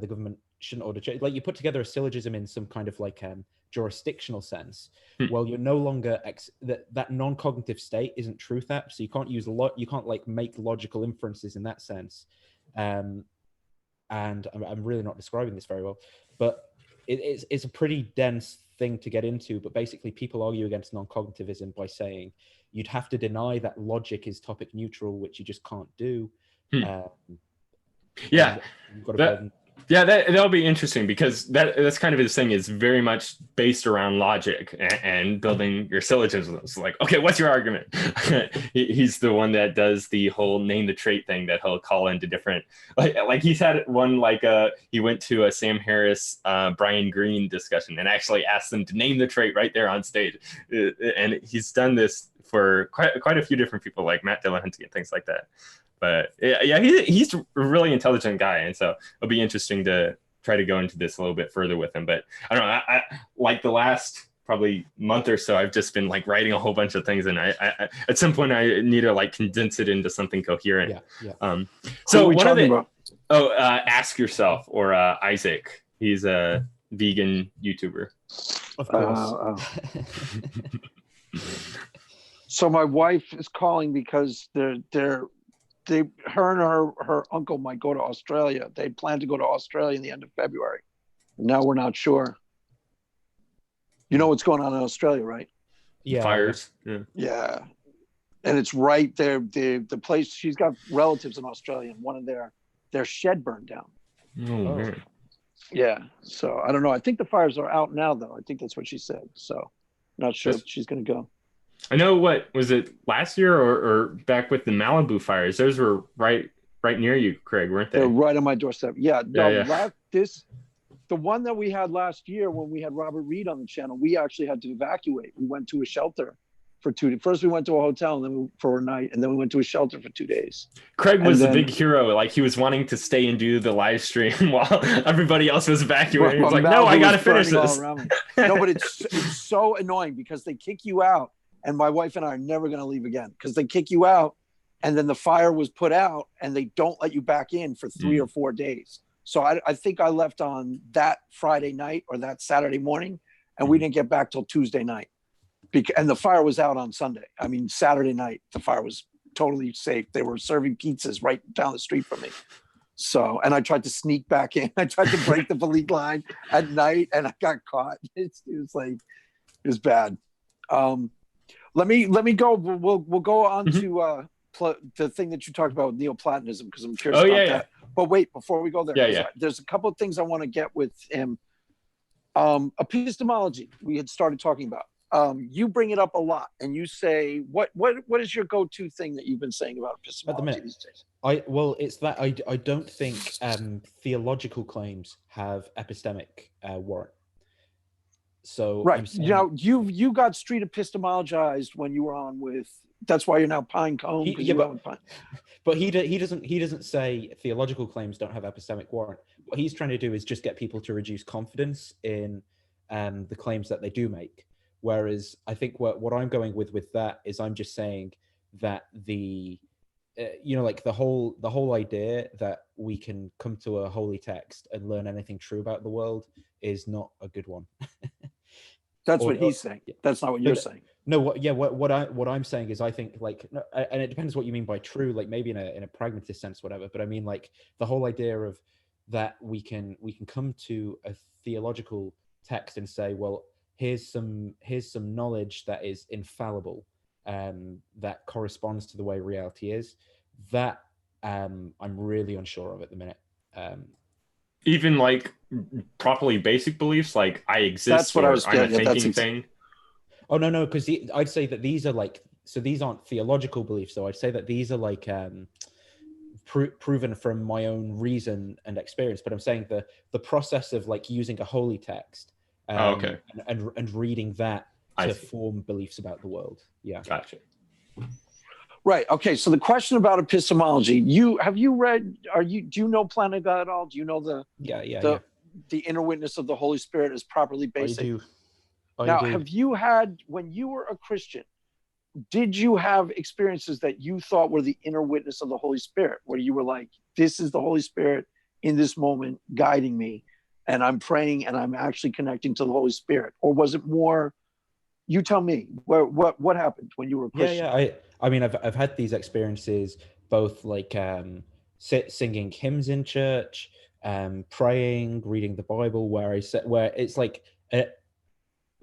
government shouldn't order children. Like you put together a syllogism in some kind of like jurisdictional sense. Well, you're no longer that non-cognitive state isn't truth app, so you can't use you can't like make logical inferences in that sense. And I'm really not describing this very well, but it's a pretty dense thing to get into. But basically, people argue against non-cognitivism by saying you'd have to deny that logic is topic neutral, which you just can't do. That'll be interesting because that's kind of his thing, is very much based around logic and building your syllogisms. Like, okay, what's your argument? He's the one that does the whole name the trait thing that he'll call into different, like he's had one, like he went to a Sam Harris, Brian Greene discussion and actually asked them to name the trait right there on stage. And he's done this for quite a few different people, like Matt Dillahunty and things like that. But yeah, he's a really intelligent guy, and so it'll be interesting to try to go into this a little bit further with him. But I don't know, I like the last probably month or so, I've just been like writing a whole bunch of things, and I at some point I need to like condense it into something coherent. So one of the Ask Yourself, or Isaac, he's a vegan YouTuber. Of course. So my wife is calling because her and her uncle might go to Australia. They plan to go to Australia in the end of February. Now we're not sure. You know what's going on in Australia, right? Yeah. Fires. Yeah. And it's right there. The place, she's got relatives in Australia, and one of their shed burned down. Oh, man. Yeah. So I don't know. I think the fires are out now, though. I think that's what she said. So not sure if she's going to go. I know, what was it, last year or back with the Malibu fires? Those were right right near you, Craig, weren't They're they? right on my doorstep. Yeah, Yeah. the one that we had last year when we had Robert Reed on the channel, we actually had to evacuate. We went to a shelter for 2 days. First, we went to a hotel and then for a night, and then we went to a shelter for 2 days. Craig And was the then- big hero. Like he was wanting to stay and do the live stream while everybody else was evacuating. He's like, no, I got to finish this. No, but it's so annoying because they kick you out, and my wife and I are never going to leave again because they kick you out, and then the fire was put out, and they don't let you back in for 3 or 4 days. So I think I left on that Friday night or that Saturday morning, and we didn't get back till Tuesday night. And the fire was out on Sunday. I mean, Saturday night, the fire was totally safe. They were serving pizzas right down the street from me. So, and I tried to sneak back in. I tried to break the Philippe line at night, and I got caught. It was bad. Let me go. We'll go on to the thing that you talked about with Neoplatonism because I'm curious about that. But wait, before we go there, there's a couple of things I want to get with him. Epistemology, we had started talking about. You bring it up a lot, and you say, what is your go-to thing that you've been saying about epistemology these days? It's that I don't think theological claims have epistemic warrant. So right, you got street epistemologized when you were on with. That's why you're now Pinecone. But he doesn't say theological claims don't have epistemic warrant. What he's trying to do is just get people to reduce confidence in the claims that they do make. Whereas I think what I'm going with that is I'm just saying that the whole idea that we can come to a holy text and learn anything true about the world is not a good one. That's what he's saying. That's not what you're saying. No, what I'm saying is I think and it depends what you mean by true, like maybe in a pragmatist sense, whatever. But I mean like the whole idea of that we can come to a theological text and say, well, here's some knowledge that is infallible, that corresponds to the way reality is. That I'm really unsure of at the minute. Even like properly basic beliefs, like I exist. That's what I was I'm a thinking thing. Oh no, because I'd say that these are these aren't theological beliefs. So I'd say that these are like proven from my own reason and experience. But I'm saying the process of like using a holy text. And reading that to form beliefs about the world. Yeah. Gotcha. Right. Okay. So the question about epistemology, do you know Planet God at all? Do you know the inner witness of the Holy Spirit is properly basic? I do. Have you had, when you were a Christian, did you have experiences that you thought were the inner witness of the Holy Spirit, where you were like, this is the Holy Spirit in this moment guiding me, and I'm praying and I'm actually connecting to the Holy Spirit? Or was it more, you tell me, what happened when you were a Christian? Yeah. I mean, I've had these experiences, both like singing hymns in church, praying, reading the Bible, where it's like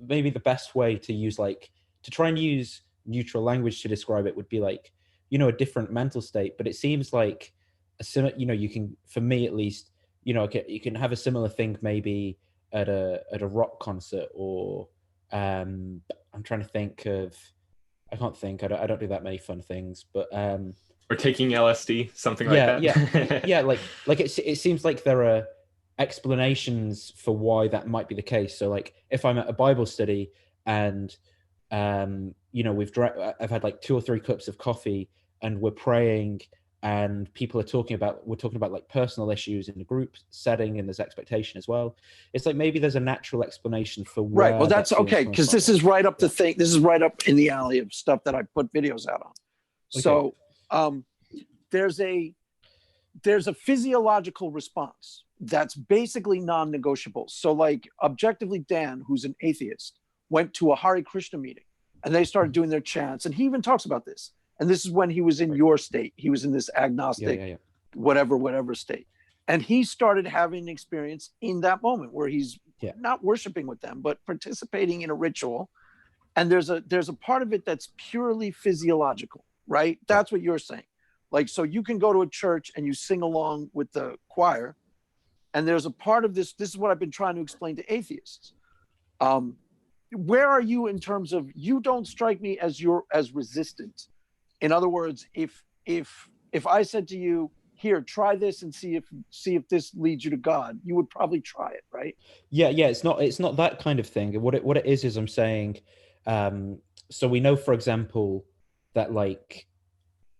maybe the best way to use to try and use neutral language to describe it would be like, a different mental state. But it seems like a similar, you can, for me at least, you can have a similar thing maybe at a rock concert, or I'm trying to think of, I can't think, I don't do that many fun things, but or taking LSD, something like that. Yeah, like it seems like there are explanations for why that might be the case. So like if I'm at a Bible study and I've had like 2 or 3 cups of coffee and we're praying and we're talking about like personal issues in a group setting, and there's expectation as well. It's like maybe there's a natural explanation for where. Right. Well, that's okay, because this is right up the thing. This is right up in the alley of stuff that I put videos out on. Okay. So there's a physiological response that's basically non-negotiable. So like objectively, Dan, who's an atheist, went to a Hare Krishna meeting and they started doing their chants, and he even talks about this. And this is when he was in your state. He was in this agnostic, whatever state. And he started having an experience in that moment where he's not worshiping with them, but participating in a ritual. And there's a part of it that's purely physiological, right? That's what you're saying. Like, so you can go to a church and you sing along with the choir. And there's a part of this is what I've been trying to explain to atheists. Where are you in terms of, you don't strike me as resistant. In other words, if I said to you, here, try this and see if this leads you to God, you would probably try it, right? Yeah, it's not that kind of thing. What it is I'm saying, so we know, for example, that like,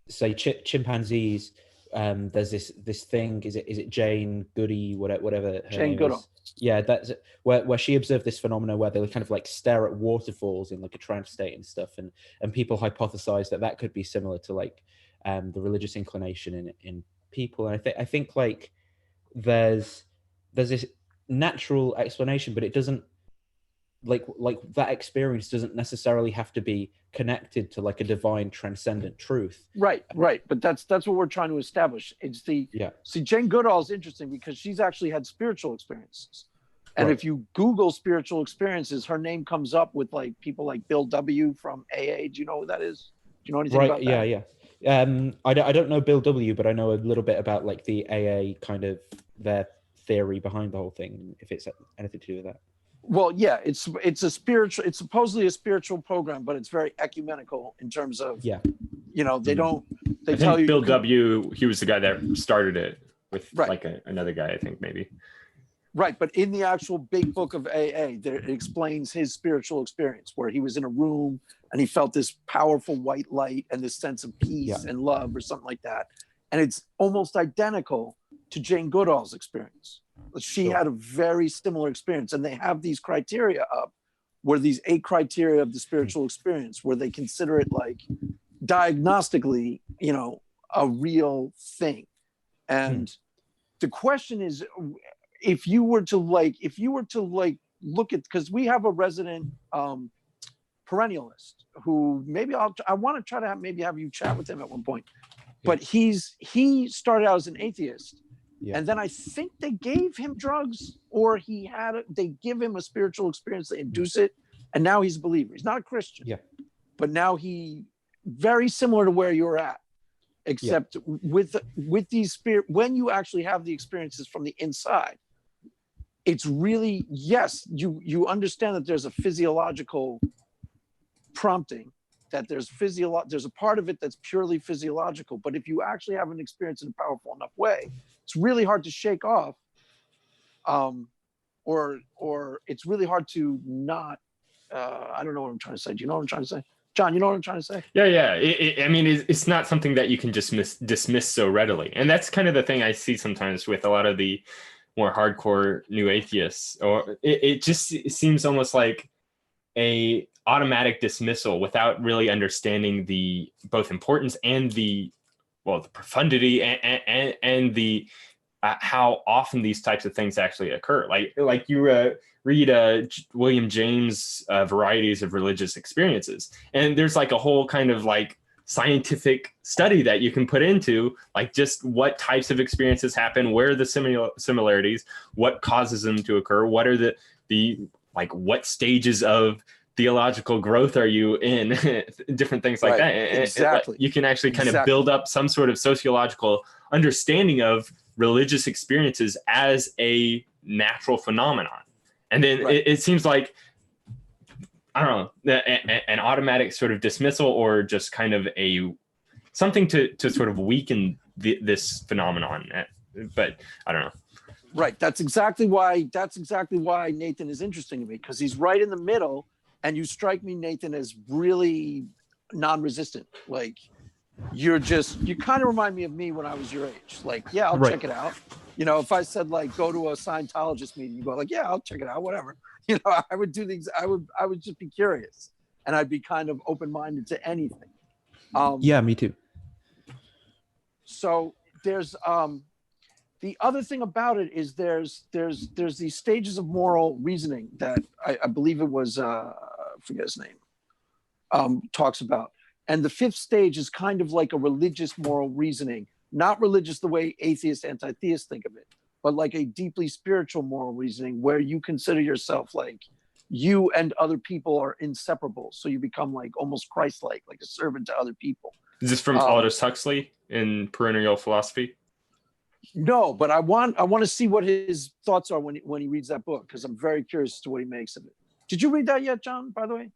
say chimpanzees, there's this thing, is it Jane Goody, whatever her Jane name Goodall. is. Yeah, that's where she observed this phenomenon where they kind of like stare at waterfalls in like a trance state and stuff, and people hypothesize that could be similar to like the religious inclination in people. And I think like there's this natural explanation, but it doesn't like that experience doesn't necessarily have to be connected to like a divine transcendent truth. Right. But that's what we're trying to establish. It's see, Jane Goodall is interesting because she's actually had spiritual experiences. And if you Google spiritual experiences, her name comes up with like people like Bill W. from AA. Do you know who that is? Do you know anything about that? Yeah. I don't know Bill W., but I know a little bit about like the AA kind of their theory behind the whole thing, if it's anything to do with that. Well, yeah, it's supposedly a spiritual program, but it's very ecumenical in terms of, they tell you. Bill W., he was the guy that started it with like another guy, I think maybe. Right, but in the actual big book of AA, it explains his spiritual experience where he was in a room and he felt this powerful white light and this sense of peace and love or something like that. And it's almost identical to Jane Goodall's experience. She had a very similar experience, and they have these criteria up where these 8 criteria of the spiritual experience, where they consider it like diagnostically, a real thing. And the question is, if you were to look at, because we have a resident perennialist who maybe I want to try to have you chat with him at one point, but he started out as an atheist. Yeah. And then I think they gave him drugs, or they give him a spiritual experience, they induce it, and now he's a believer. He's not a Christian. Yeah. But now very similar to where you're at, except with these when you actually have the experiences from the inside, it's really, yes, you understand that there's a physiological prompting, that there's a part of it that's purely physiological. But if you actually have an experience in a powerful enough way, it's really hard to shake off, or it's really hard to not. I don't know what I'm trying to say. Do you know what I'm trying to say, John? You know what I'm trying to say? Yeah. It's not something that you can just dismiss so readily, and that's kind of the thing I see sometimes with a lot of the more hardcore new atheists. Or it seems almost like a automatic dismissal without really understanding the both importance and the profundity and the how often these types of things actually occur. Like you read William James' Varieties of Religious Experiences, and there's like a whole kind of like scientific study that you can put into like just what types of experiences happen, where are the similarities, what causes them to occur, what are the like what stages of theological growth are you in, different things like that. Exactly. You can actually kind of build up some sort of sociological understanding of religious experiences as a natural phenomenon. And then it seems like, I don't know, an automatic sort of dismissal, or just kind of something to sort of weaken this phenomenon. But I don't know. Right. That's exactly why Nathan is interesting to me, because he's right in the middle. And you strike me, Nathan, as really non-resistant. Like you kind of remind me of me when I was your age. Like, yeah, I'll check it out. If I said like, go to a Scientologist meeting, you go like, yeah, I'll check it out, whatever. I would do things. I would just be curious, and I'd be kind of open-minded to anything. Yeah, me too. So there's the other thing about it is there's these stages of moral reasoning that I believe it was I forget his name talks about, and the 5th stage is kind of like a religious moral reasoning, not religious the way atheists, anti-theists think of it, but like a deeply spiritual moral reasoning where you consider yourself like you and other people are inseparable, so you become like almost Christ-like, like a servant to other people. Is this from Aldous Huxley in Perennial Philosophy? No, but I want to see what his thoughts are when he reads that book, because I'm very curious as to what he makes of it. Did you read that yet, John, by the way?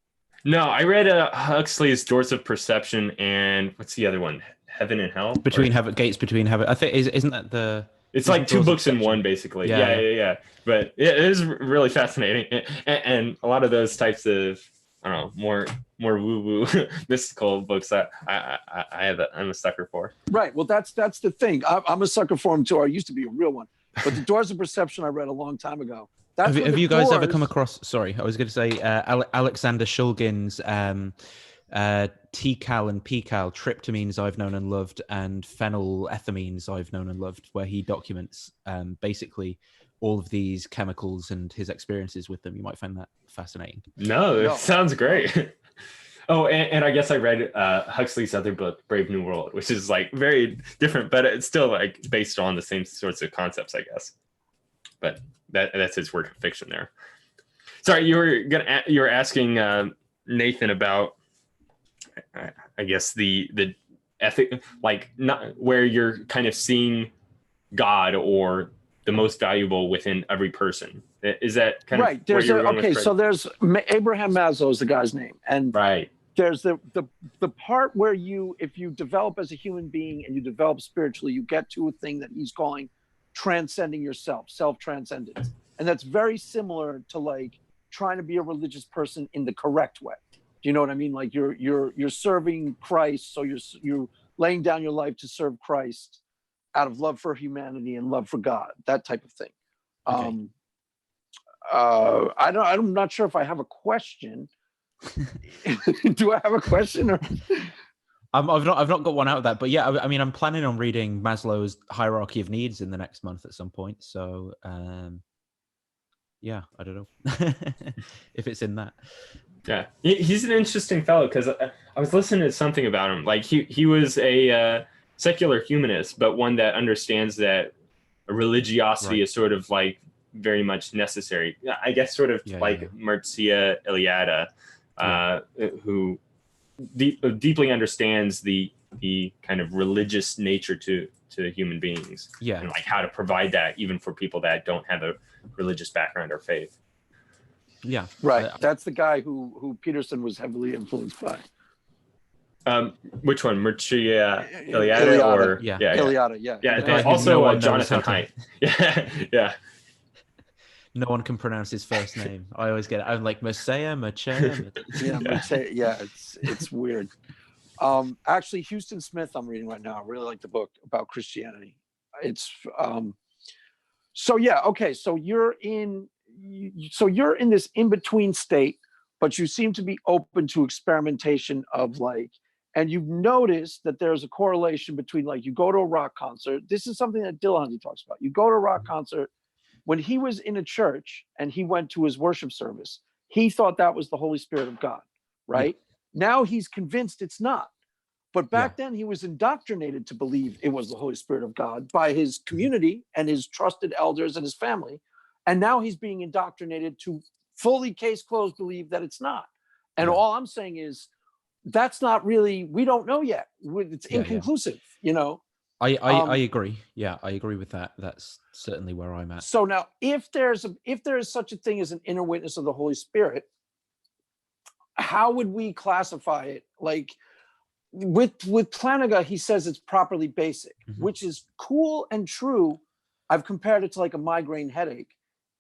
No, I read Huxley's Doors of Perception, and what's the other one? heaven and hell. Between heaven, gates between heaven. I think isn't that the? It's like two books in one, basically. Yeah. But it is really fascinating, and a lot of those types of, I don't know, more woo-woo mystical books that I'm a sucker for. Right. Well, that's the thing. I'm a sucker for them too. I used to be a real one. But the Doors of Perception I read a long time ago. Have you guys ever come across? Sorry, I was going to say Alexander Shulgin's TCAL and PCAL, tryptamines I've known and loved, and phenylethylamines I've known and loved, where he documents basically all of these chemicals and his experiences with them. You might find that fascinating. No, it sounds great. Oh, and I guess I read Huxley's other book, Brave New World, which is like very different, but it's still like based on the same sorts of concepts, I guess. But that's his work of fiction there. Sorry, you were asking Nathan about, I guess the ethic, like not where you're kind of seeing God or the most valuable within every person. Is that kind right? of where you're going with, so there's Abraham Maslow is the guy's name, and right. There's the part where if you develop as a human being and you develop spiritually, you get to a thing that he's calling transcending yourself, self-transcendence. And that's very similar to like trying to be a religious person in the correct way. Do you know what I mean? Like you're serving Christ, so you're laying down your life to serve Christ out of love for humanity and love for God, that type of thing. Okay. I'm not sure if I have a question. Do I have a question? Or? I've not got one out of that, but yeah, I mean, I'm planning on reading Maslow's Hierarchy of Needs in the next month at some point. So, yeah, I don't know if it's in that. Yeah, he's an interesting fellow because I was listening to something about him. Like he was a secular humanist, but one that understands that religiosity is sort of like very much necessary. I guess sort of Mircea Eliade. Who deeply understands the kind of religious nature to human beings, and like how to provide that even for people that don't have a religious background or faith. Yeah, right. That's the guy who Peterson was heavily influenced by. Which one, Mircea Eliade or Eliade? Yeah. Also Jonathan Haidt. Yeah. No one can pronounce his first name. I always get it. I'm like Messiah. Yeah, it's weird. Actually, Houston Smith, I'm reading right now. I really like the book about Christianity. It's so yeah, okay. So you're in this in-between state, but you seem to be open to experimentation of like, and you've noticed that there's a correlation between like you go to a rock concert. This is something that Dillahunty talks about. You go to a rock concert. When he was in a church and he went to his worship service, he thought that was the Holy Spirit of God, right? Yeah. Now he's convinced it's not. But back then he was indoctrinated to believe it was the Holy Spirit of God by his community and his trusted elders and his family. And now he's being indoctrinated to fully case closed believe that it's not. And all I'm saying is that's not really, we don't know yet. It's inconclusive, you know? I agree. Yeah, I agree with that. That's certainly where I'm at. So now, if there is such a thing as an inner witness of the Holy Spirit, how would we classify it? Like with Flanagan, he says it's properly basic, which is cool and true. I've compared it to like a migraine headache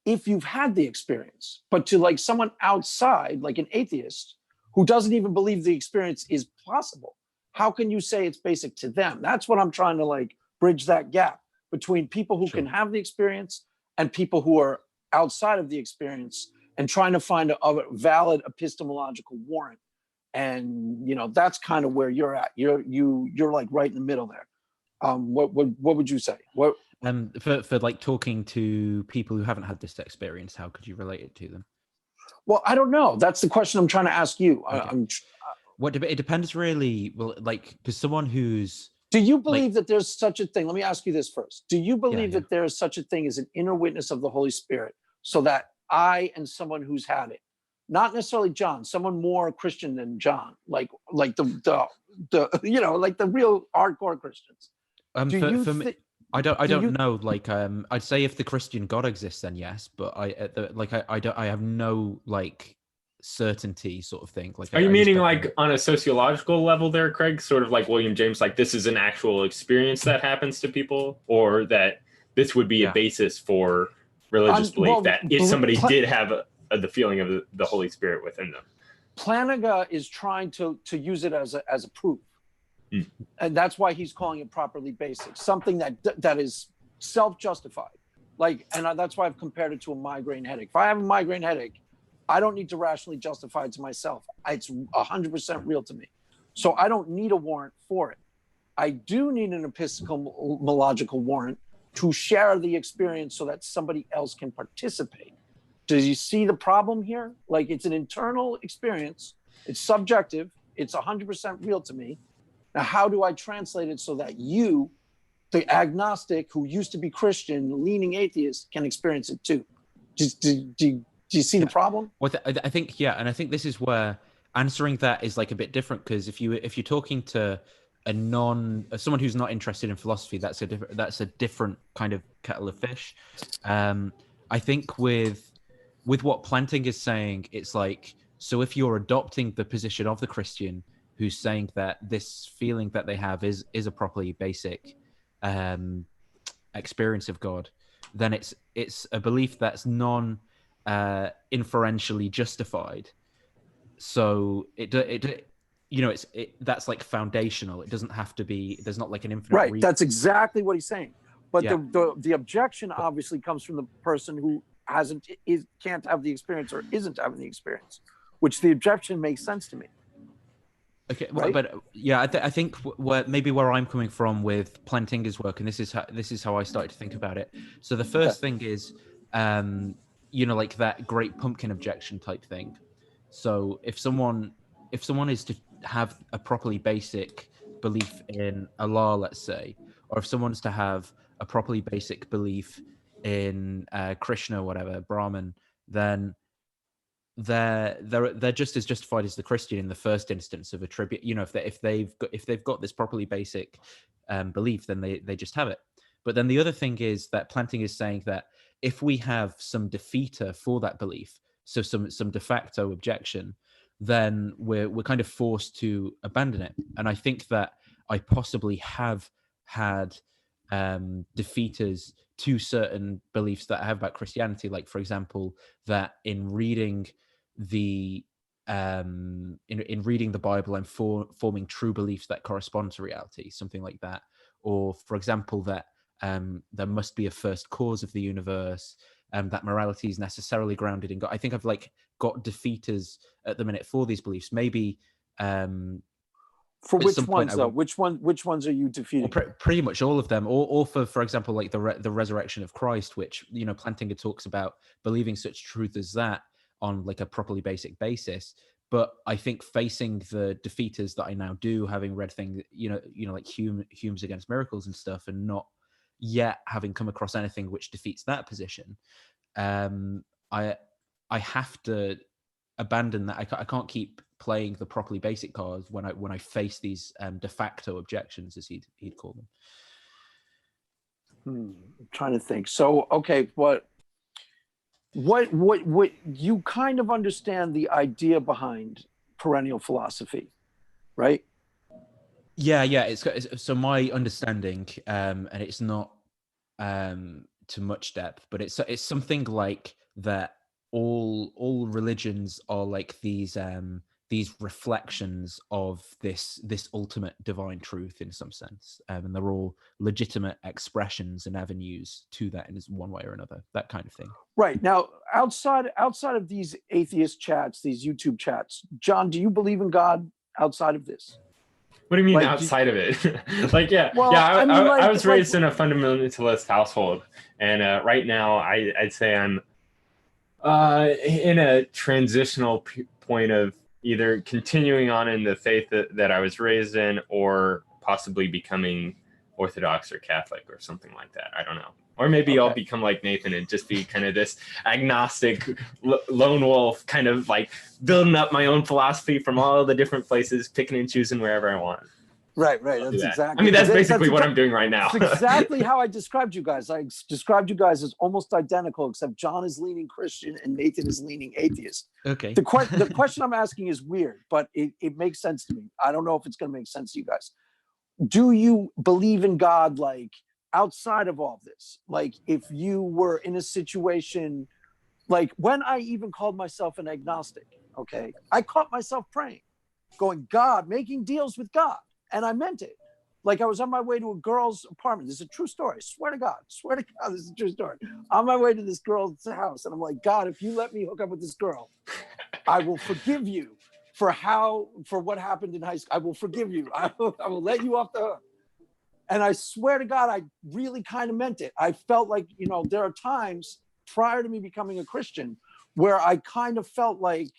if you've had the experience, but to like someone outside, like an atheist who doesn't even believe the experience is possible, how can you say it's basic to them? That's what I'm trying to like bridge that gap between people who can have the experience and people who are outside of the experience and trying to find a valid epistemological warrant. And, you know, that's kind of where you're at. You're like right in the middle there. What would you say? What for like talking to people who haven't had this experience, how could you relate it to them? Well, I don't know. That's the question I'm trying to ask you. Okay. It depends really. Well, like, because someone who's... Do you believe that there's such a thing? Let me ask you this first. Do you believe that there is such a thing as an inner witness of the Holy Spirit, so that I and someone who's had it, not necessarily John, someone more Christian than John, like the you know, like the real hardcore Christians? For me, I don't know. Like, I'd say if the Christian God exists, then yes. But I have no like certainty sort of thing. Like, are you meaning like on a sociological level there, Craig? Sort of like William James, like this is an actual experience that happens to people, or that this would be a basis for religious belief, that if somebody did have the feeling of the Holy Spirit within them? Plantinga is trying to use it as a proof. And that's why he's calling it properly basic, something that is self-justified. Like, and that's why I've compared it to a migraine headache. If I have a migraine headache, I don't need to rationally justify it to myself. It's 100% real to me. So I don't need a warrant for it. I do need an epistemological warrant to share the experience so that somebody else can participate. Do you see the problem here? Like, it's an internal experience. It's subjective. It's 100% real to me. Now, how do I translate it so that you, the agnostic who used to be Christian, leaning atheist, can experience it too? Do you see the problem? Well, I think, yeah, and I think this is where answering that is like a bit different, because if you're talking to someone who's not interested in philosophy, that's a different kind of kettle of fish. I think with what Planting is saying, it's like, so if you're adopting the position of the Christian who's saying that this feeling that they have is a properly basic experience of God, then it's a belief that's inferentially justified. So that's like foundational. It doesn't have to be. There's not like an infinite. Right. That's exactly what he's saying. But the objection obviously comes from the person who can't have the experience or isn't having the experience, which the objection makes sense to me. Okay, well, but yeah, I think where I'm coming from with Plantinga's work, and this is how I started to think about it. So the first thing is, like that great pumpkin objection type thing. So if someone is to have a properly basic belief in Allah, let's say, or if someone's to have a properly basic belief in Krishna, whatever, Brahman, then they're just as justified as the Christian in the first instance of attribute. If they've got this properly basic belief, then they just have it. But then the other thing is that Planting is saying that if we have some defeater for that belief, so some de facto objection, then we're kind of forced to abandon it. And I think that I possibly have had defeaters to certain beliefs that I have about Christianity, like, for example, that in reading the reading the Bible and forming true beliefs that correspond to reality, something like that. Or, for example, that there must be a first cause of the universe, that morality is necessarily grounded in God. I think I've got defeaters at the minute for these beliefs. Maybe for which ones though? Which ones are you defeating? Well, pretty much all of them. Or for example, like the resurrection of Christ, which Plantinga talks about believing such truth as that on like a properly basic basis. But I think facing the defeaters that I now do, having read things, like Hume's Against Miracles and stuff, and not yet having come across anything which defeats that position, I have to abandon that. I can't keep playing the properly basic cards when I face these de facto objections, as he'd call them. I'm trying to think. So, okay, what you kind of understand the idea behind perennial philosophy, right? Yeah. It's so my understanding, and it's not to much depth, but it's something like that. All religions are like these reflections of this ultimate divine truth in some sense, and they're all legitimate expressions and avenues to that in one way or another, that kind of thing. Right. Now, outside of these atheist chats, these YouTube chats, John, do you believe in God outside of this? What do you mean outside of it? I was raised in a fundamentalist household, and right now I'd say I'm in a transitional point of either continuing on in the faith that I was raised in, or possibly becoming Orthodox or Catholic or something like that. I don't know. Or maybe I'll become like Nathan and just be kind of this agnostic lone wolf, kind of like building up my own philosophy from all the different places, picking and choosing wherever I want. Right. I'll do That's that. exactly. I mean, that's basically what I'm doing right now. That's exactly how I described you guys. I described you guys as almost identical, except John is leaning Christian and Nathan is leaning atheist. Okay. The question I'm asking is weird, but it makes sense to me. I don't know if it's going to make sense to you guys. Do you believe in God, like outside of all this? Like if you were in a situation, like when I even called myself an agnostic, okay, I caught myself praying, going, God, making deals with God. And I meant it. Like I was on my way to a girl's apartment. This is a true story. Swear to God, this is a true story. On my way to this girl's house. And I'm like, God, if you let me hook up with this girl, I will forgive you for what happened in high school. I will forgive you. I will let you off the hook. And I swear to God, I really kind of meant it. I felt like, there are times prior to me becoming a Christian where I kind of felt like,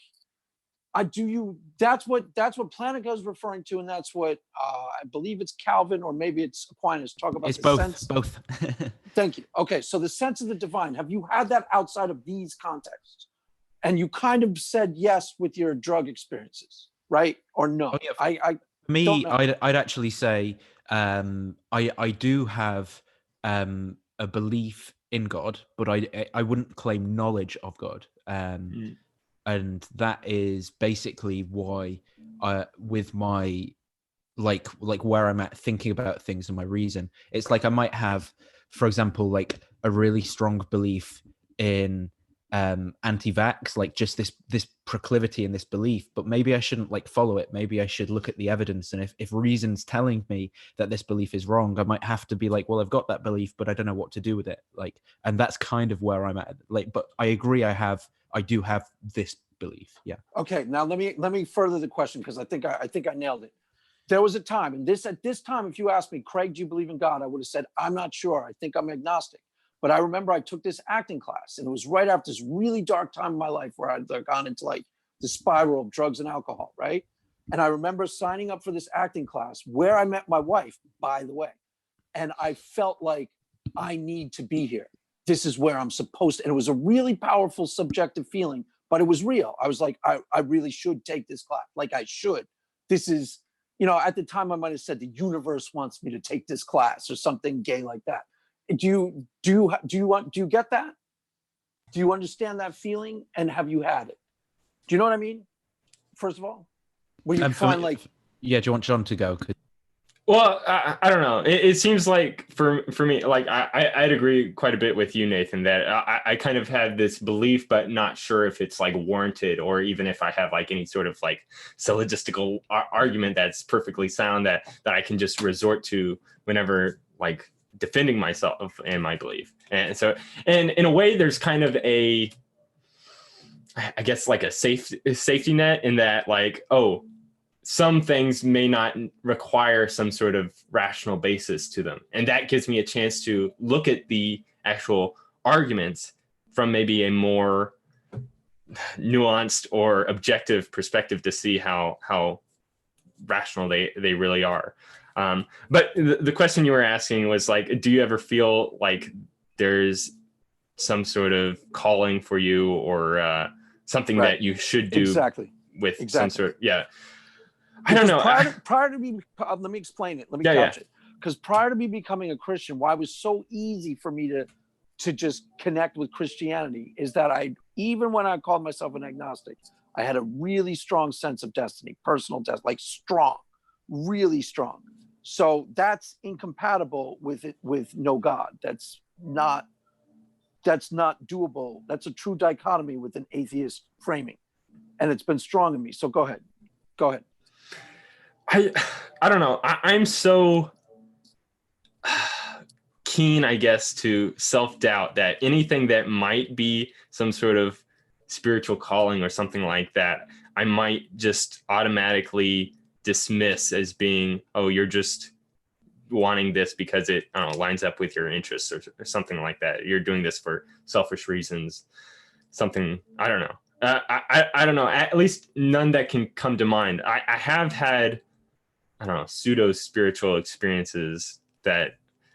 that's what Plantinga is referring to. And that's what I believe it's Calvin, or maybe it's Aquinas, talk about It's the sense. both. Thank you. Okay. So the sense of the divine, have you had that outside of these contexts? And you kind of said yes with your drug experiences, right? Or no? Oh, yeah. I Me, I'd actually say I do have a belief in God, but I wouldn't claim knowledge of God. And that is basically why with my like where I'm at thinking about things and my reason, it's like I might have, for example, like a really strong belief in anti-vax, like just this proclivity and this belief, but maybe I shouldn't like follow it. Maybe I should look at the evidence, and if reason's telling me that this belief is wrong, I might have to be like, well, I've got that belief, but I don't know what to do with it. Like, and that's kind of where I'm at. Like, but I agree, I do have this belief. Yeah. Okay, now let me further the question, because I think I nailed it. There was a time, and at this time, if you asked me, Craig, do you believe in God? I would have said, I'm not sure. I think I'm agnostic. But I remember I took this acting class, and it was right after this really dark time in my life where I'd gone into like the spiral of drugs and alcohol, right? And I remember signing up for this acting class where I met my wife, by the way. And I felt like I need to be here. This is where I'm supposed to. And it was a really powerful subjective feeling, but it was real. I was like, I really should take this class. Like I should. This is, at the time I might have said the universe wants me to take this class or something gay like that. Do you get that? Do you understand that feeling? And have you had it? Do you know what I mean? First of all, where you find like, yeah. Do you want John to go? Well, I don't know. It seems like for me, like I'd agree quite a bit with you, Nathan, that I kind of had this belief, but not sure if it's like warranted, or even if I have like any sort of like syllogistical argument that's perfectly sound that I can just resort to whenever like defending myself and my belief. And so, and in a way, there's kind of I guess like a safety net in that, like, oh, some things may not require some sort of rational basis to them. And that gives me a chance to look at the actual arguments from maybe a more nuanced or objective perspective to see how rational they really are. But the question you were asking was like, do you ever feel like there's some sort of calling for you, or something that you should do with some sort of, I don't know. Prior to me, let me explain it. Let me couch it. Because prior to me becoming a Christian, why it was so easy for me to just connect with Christianity is that even when I called myself an agnostic, I had a really strong sense of destiny, personal destiny, like strong, really strong. So that's incompatible with no God. That's not doable. That's a true dichotomy with an atheist framing, and it's been strong in me. So go ahead. I don't know. I'm so keen, I guess, to self-doubt that anything that might be some sort of spiritual calling or something like that, I might just automatically dismiss as being, oh, you're just wanting this because it, I don't know, lines up with your interests or something like that. You're doing this for selfish reasons. Something, I don't know. I don't know. At least none that can come to mind. I have had, I don't know, pseudo spiritual experiences that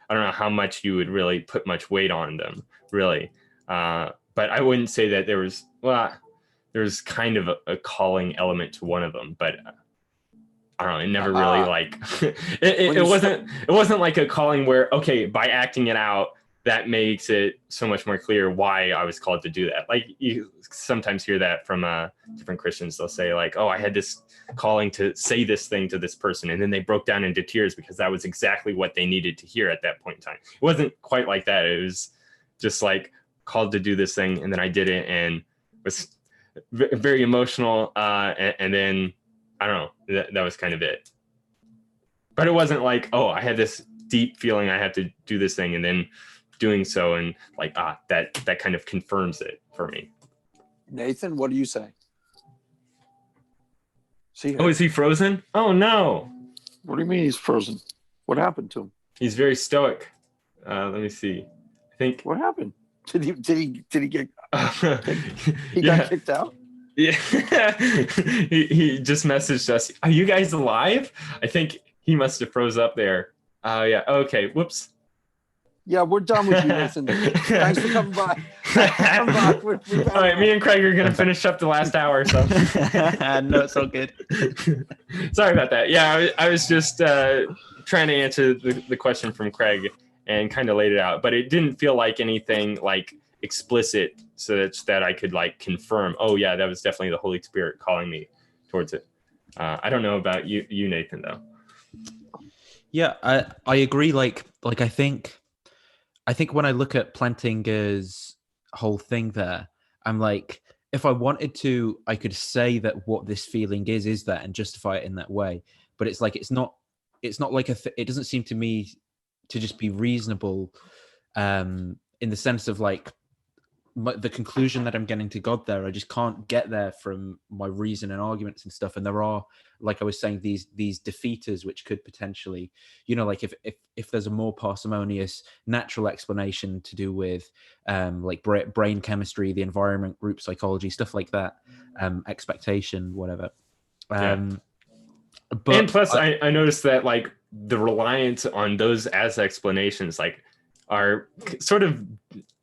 I don't know how much you would really put much weight on them, really. But I wouldn't say that there was kind of a calling element to one of them. But I don't know, it never really like it wasn't like a calling where, okay, by acting it out, that makes it so much more clear why I was called to do that. Like you sometimes hear that from different Christians. They'll say like, oh, I had this calling to say this thing to this person. And then they broke down into tears because that was exactly what they needed to hear at that point in time. It wasn't quite like that. It was just like called to do this thing. And then I did it and was very emotional. And then I don't know, that was kind of it. But it wasn't like, oh, I had this deep feeling I had to do this thing, and then doing so, and like, that kind of confirms it for me. Nathan, what do you say? See, oh, is he frozen? Oh no. What do you mean he's frozen? What happened to him? He's very stoic. Let me see. I think. What happened? Did he get? He got kicked out. Yeah. he just messaged us. Are you guys alive? I think he must have froze up there. Yeah. Okay. Whoops. Yeah, we're done with you, Nathan. Thanks for coming by. Come back. All right, me and Craig are gonna finish up the last hour. So no, it's all good. Sorry about that. Yeah, I was just trying to answer the question from Craig and kind of laid it out, but it didn't feel like anything like explicit, so that I could like confirm. Oh yeah, that was definitely the Holy Spirit calling me towards it. I don't know about you, Nathan, though. Yeah, I agree. Like I think when I look at Plantinga's whole thing there, I'm like, if I wanted to, I could say that what this feeling is that, and justify it in that way. But it's like it's not like it doesn't seem to me to just be reasonable, in the sense of like the conclusion that I'm getting to God there. I just can't get there from my reason and arguments and stuff. And there are, like I was saying, these defeaters which could potentially, like if there's a more parsimonious natural explanation to do with like brain chemistry, the environment, group psychology, stuff like that, expectation, whatever. But and plus I noticed that like the reliance on those as explanations like are sort of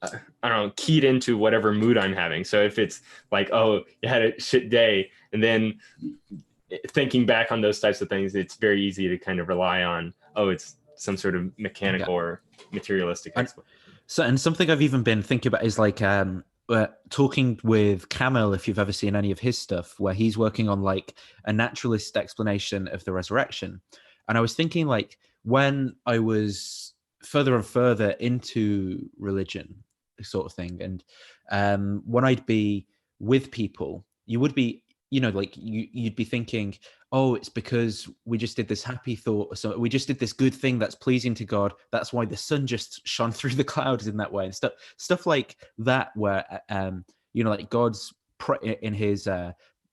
I don't know, keyed into whatever mood I'm having. So if it's like, oh, you had a shit day, and then thinking back on those types of things, it's very easy to kind of rely on, oh, it's some sort of mechanical or materialistic explanation. So, and something I've even been thinking about is like talking with Camille, if you've ever seen any of his stuff, where he's working on like a naturalist explanation of the resurrection. And I was thinking like when I was further and further into religion sort of thing, and when I'd be with people, you would be, like you'd be thinking, oh, it's because we just did this happy thought, so we just did this good thing that's pleasing to God, that's why the sun just shone through the clouds in that way, and stuff like that, where like God's in his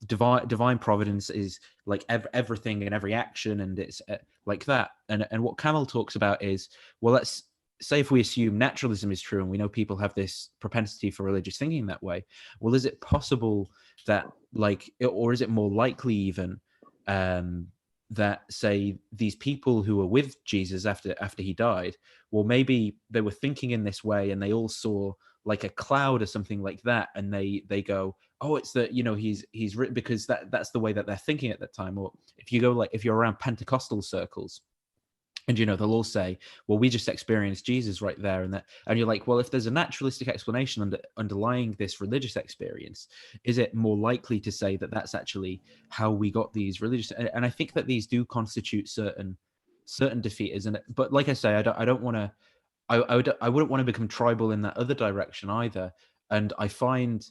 divine providence is like everything and every action, and it's like that. And what Camille talks about is, well, let's say if we assume naturalism is true and we know people have this propensity for religious thinking that way, well, is it possible that like, or is it more likely even that say these people who were with Jesus after he died, well, maybe they were thinking in this way and they all saw like a cloud or something like that, and they go, oh, it's that, he's written, because that's the way that they're thinking at that time. Or if you go, like, if you're around Pentecostal circles, and they'll all say, well, we just experienced Jesus right there, and you're like, well, if there's a naturalistic explanation underlying this religious experience, is it more likely to say that that's actually how we got these religious? And I think that these do constitute certain defeaters. But like I say, I don't want to. I wouldn't want to become tribal in that other direction either. And I find,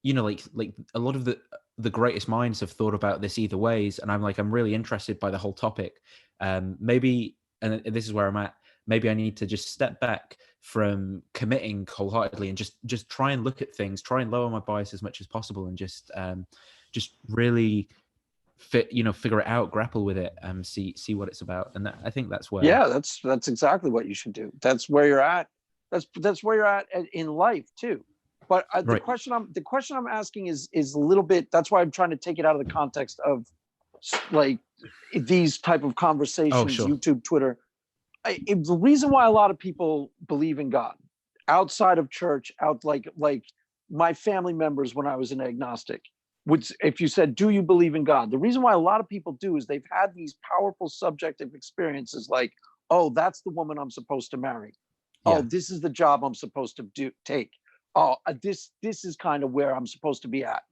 like a lot of the greatest minds have thought about this either ways, and I'm really interested by the whole topic. Maybe, and this is where I'm at, maybe I need to just step back from committing wholeheartedly and just try and look at things, try and lower my bias as much as possible, and just really figure it out, grapple with it, see what it's about. And I think that's where. Yeah, that's exactly what you should do. That's where you're at. That's where you're at in life too. But Right. the question I'm asking is a little bit. That's why I'm trying to take it out of the context of like these type of conversations, Oh, sure. YouTube, Twitter. The reason why a lot of people believe in God outside of church, like my family members when I was an agnostic, if you said, do you believe in God? The reason why a lot of people do is they've had these powerful subjective experiences like, oh, that's the woman I'm supposed to marry. Yeah. Oh, this is the job I'm supposed to take. Oh, this is kind of where I'm supposed to be at.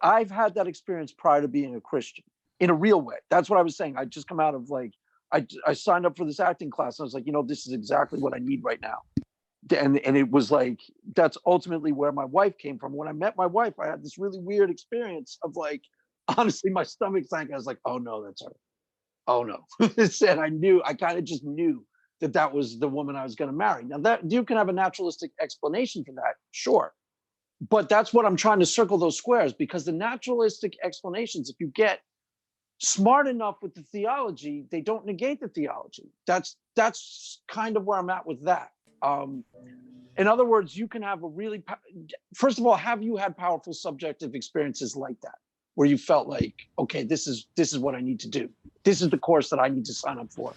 I've had that experience prior to being a Christian in a real way. That's what I was saying. I just come out of like, I signed up for this acting class. And I was like, this is exactly what I need right now. And it was like, that's ultimately where my wife came from. When I met my wife, I had this really weird experience of like, honestly, my stomach sank. I was like, oh no, that's her. Oh no. I kind of just knew that was the woman I was going to marry. Now that you can have a naturalistic explanation for that, sure. But that's what I'm trying to circle those squares, because the naturalistic explanations, if you get smart enough with the theology, they don't negate the theology. That's kind of where I'm at with that. In other words, you can have first of all, have you had powerful subjective experiences like that, where you felt like, okay, this is what I need to do. This is the course that I need to sign up for.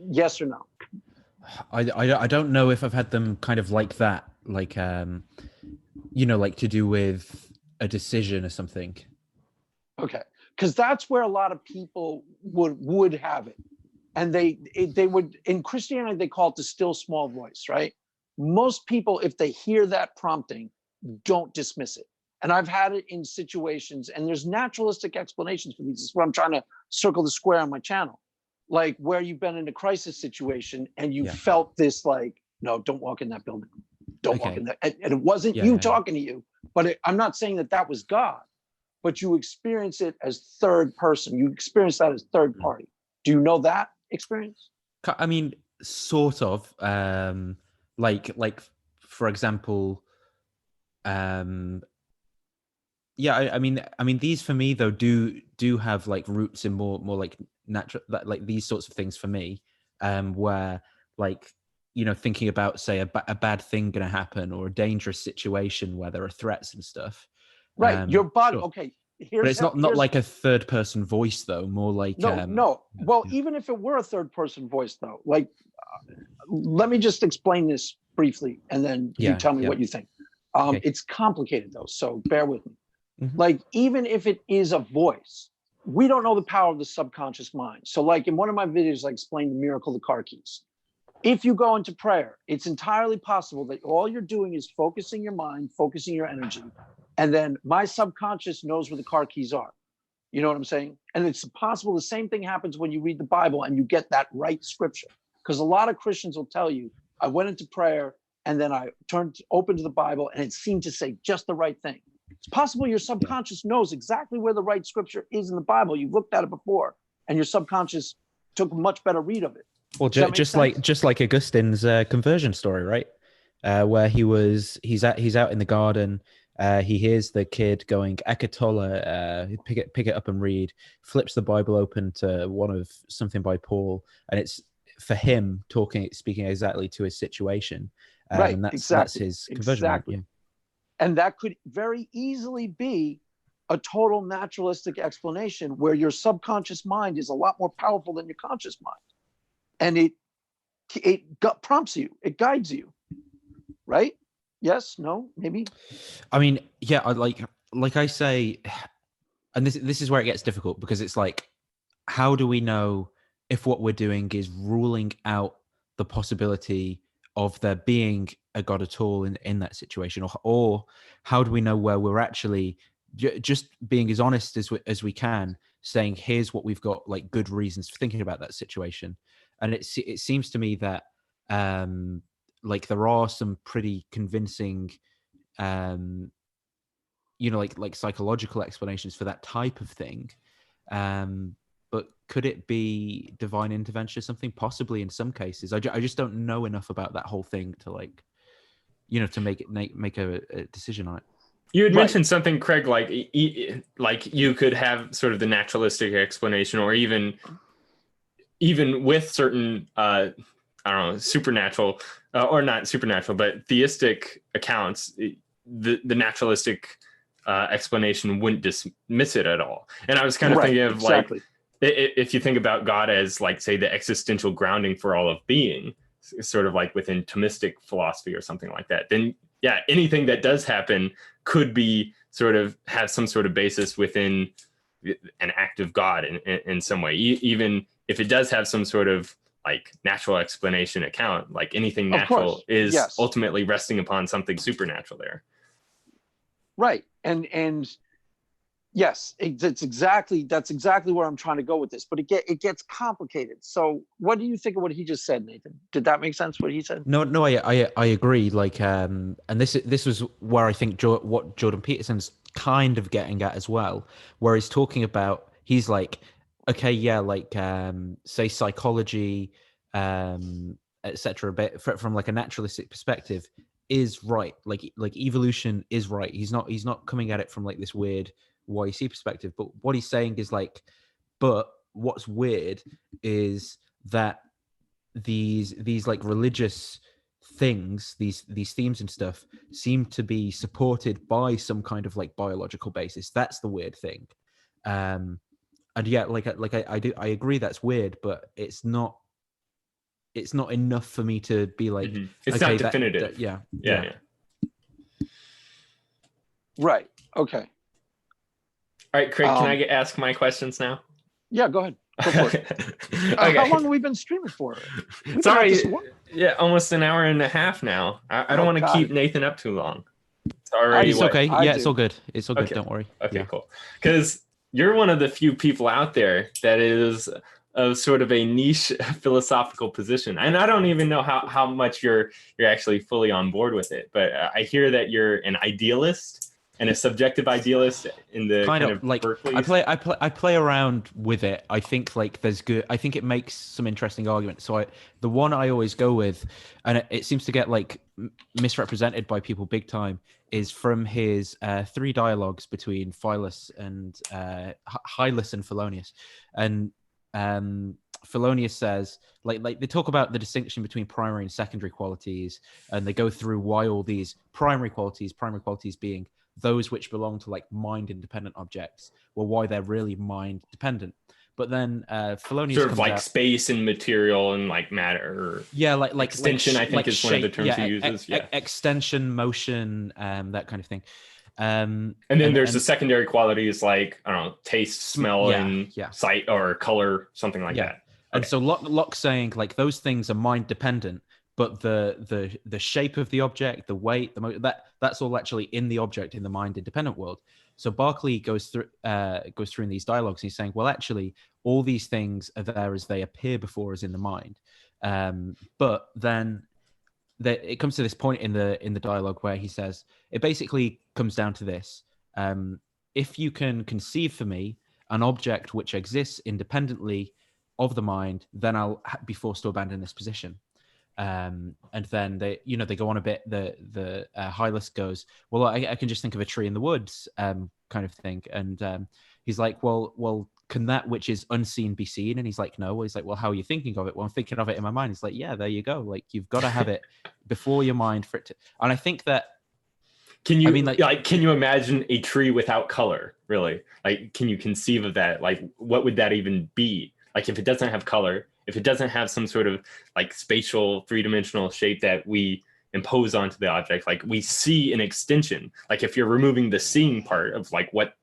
Yes or no? I don't know if I've had them kind of like that, like like to do with a decision or something. Okay, because that's where a lot of people would have it. And they would, in Christianity, they call it the still small voice, right? Most people, if they hear that prompting, don't dismiss it. And I've had it in situations, and there's naturalistic explanations for these. This is what I'm trying to circle the square on my channel. Like where you've been in a crisis situation and you felt this like, no, don't walk in that building. Don't walk in that. And it wasn't you talking to you, but I'm not saying that was God, but you experience it as third person. You experience that as third party. Do you know that experience? I mean, sort of. Like for example, I mean, these for me though do have like roots in more like natural, like these sorts of things for me, where like thinking about say a bad thing going to happen or a dangerous situation where there are threats and stuff. Right, your body. Sure. Okay. But it's not like a third person voice though, more like no. Well, even if it were a third person voice though, like let me just explain this briefly and then you tell me what you think. Okay. It's complicated though, so bear with me. Mm-hmm. Like even if it is a voice, we don't know the power of the subconscious mind. So like in one of my videos, I explained the miracle of the car keys. If you go into prayer, it's entirely possible that all you're doing is focusing your mind, focusing your energy. And then my subconscious knows where the car keys are. You know what I'm saying? And it's possible the same thing happens when you read the Bible and you get that right scripture. Because a lot of Christians will tell you, I went into prayer and then I open to the Bible and it seemed to say just the right thing. It's possible your subconscious knows exactly where the right scripture is in the Bible. You've looked at it before and your subconscious took a much better read of it. Well, just like Augustine's conversion story, right? Where he's out in the garden. He hears the kid going Ekatola, pick it up and read, flips the Bible open to something by Paul, and it's for him speaking exactly to his situation. Right, and exactly. That's his conversion. Exactly. Right? And that could very easily be a total naturalistic explanation where your subconscious mind is a lot more powerful than your conscious mind. And it prompts you, it guides you, right? Yes, no, maybe. I mean, yeah, like I say, and this is where it gets difficult because it's like, how do we know if what we're doing is ruling out the possibility of there being a God at all in that situation, or how do we know where we're actually just being as honest as we can, saying here's what we've got like good reasons for thinking about that situation. And it seems to me that like there are some pretty convincing like psychological explanations for that type of thing, but could it be divine intervention or something? Possibly in some cases. I just don't know enough about that whole thing to like to make a decision on it. You had mentioned something, Craig, like you could have sort of the naturalistic explanation, or even with certain I don't know, supernatural or not supernatural, but theistic accounts, the naturalistic explanation wouldn't dismiss it at all. And I was kind of thinking of like, if you think about God as like, say, the existential grounding for all of being, sort of like within Thomistic philosophy or something like that, then yeah, anything that does happen could be sort of have some sort of basis within an act of God in some way, even if it does have some sort of like natural explanation account, like anything natural is ultimately resting upon something supernatural there. Right. And yes, that's exactly where I'm trying to go with this, but it gets complicated. So what do you think of what he just said, Nathan? Did that make sense, what he said? No, I agree. Like, and this was where I think what Jordan Peterson's kind of getting at as well, where he's talking about, he's like, okay, yeah, like, say psychology, etc. But from like a naturalistic perspective, is right. Like evolution is right. He's not coming at it from like this weird YC perspective, but what he's saying is like, but what's weird is that these like religious things, these themes and stuff, seem to be supported by some kind of like biological basis. That's the weird thing. And yeah, I agree that's weird, but it's not enough for me to be like, it's okay, not definitive. Yeah. Right. Okay. All right, Craig, can I ask my questions now? Yeah, go ahead. Go for it. Okay. How long have we been streaming for? Sorry. Yeah, almost an hour and a half now. I don't want to keep Nathan up too long. It's already okay. Yeah, it's all good. It's all good. Okay. Don't worry. Okay, cool. Because you're one of the few people out there that is of sort of a niche philosophical position. And I don't even know how much you're actually fully on board with it. But I hear that you're an idealist and a subjective idealist in the kind of like Berkeley. I play around with it. I think like I think it makes some interesting arguments. So the one I always go with, and it seems to get like misrepresented by people big time, is from his 3 dialogues between Hylas and Philoneus. And Philoneus says, like they talk about the distinction between primary and secondary qualities, and they go through why all these primary qualities being those which belong to like mind-independent objects, well, why they're really mind-dependent. But then Philoneus sort of like space and material and like matter. Yeah, like extension, I think is shape, one of the terms he uses. Extension, motion, that kind of thing. And then there's the secondary qualities like, I don't know, taste, smell, and sight or color, something like that. Okay. And so Locke's saying like those things are mind-dependent, but the shape of the object, the weight, that's all actually in the object in the mind-independent world. So Berkeley goes through in these dialogues. He's saying, well, actually, all these things are there as they appear before us in the mind, but then it comes to this point in the dialogue where he says it basically comes down to this: if you can conceive for me an object which exists independently of the mind, then I'll be forced to abandon this position. And then they go on a bit. The Hylas goes, well, I can just think of a tree in the woods, kind of thing. And he's like, well, can that which is unseen be seen? And he's like, no. He's like, well, how are you thinking of it? Well, I'm thinking of it in my mind. He's like, yeah, there you go. Like, you've got to have it before your mind for it to. And I think that. Can you can you imagine a tree without color? Really? Like, can you conceive of that? Like, what would that even be? Like, if it doesn't have color, if it doesn't have some sort of like spatial 3-dimensional shape that we impose onto the object, like we see an extension. Like if you're removing the seeing part of like what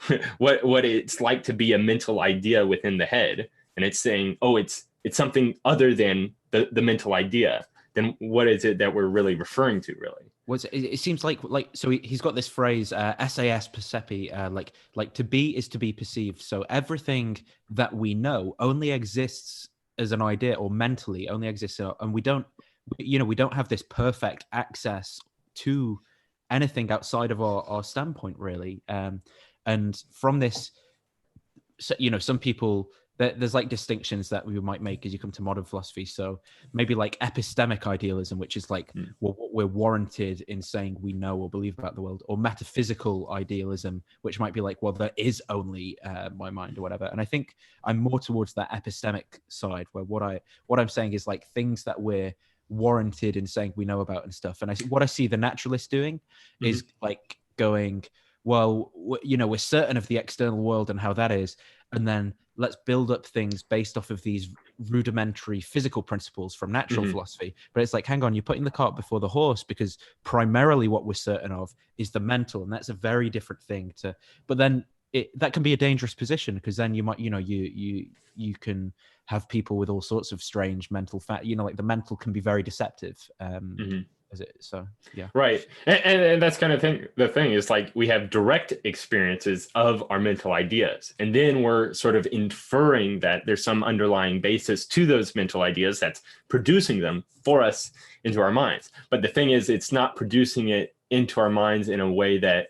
it's like to be a mental idea within the head, and it's saying, oh, it's something other than the mental idea, then what is it that we're really referring to, really? It seems like so he's got this phrase SAS percepi, like to be is to be perceived. So everything that we know only exists as an idea, or mentally only exists, and we don't have this perfect access to anything outside of our standpoint, really. And from this, so, some people, there's like distinctions that we might make as you come to modern philosophy. So maybe like epistemic idealism, which is like what we're warranted in saying we know or believe about the world, or metaphysical idealism, which might be like, well, there is only my mind or whatever. And I think I'm more towards that epistemic side, where what I'm saying is like things that we're warranted in saying we know about and stuff. And what I see the naturalist doing is like going, well, we're certain of the external world and how that is, and then let's build up things based off of these rudimentary physical principles from natural philosophy. But it's like, hang on, you're putting the cart before the horse, because primarily what we're certain of is the mental, and that's a very different thing to. But then that can be a dangerous position, because then you might, you can have people with all sorts of strange mental like the mental can be very deceptive. Is it so? Yeah, right. And that's kind of the thing is, like, we have direct experiences of our mental ideas, and then we're sort of inferring that there's some underlying basis to those mental ideas that's producing them for us into our minds. But the thing is, it's not producing it into our minds in a way that,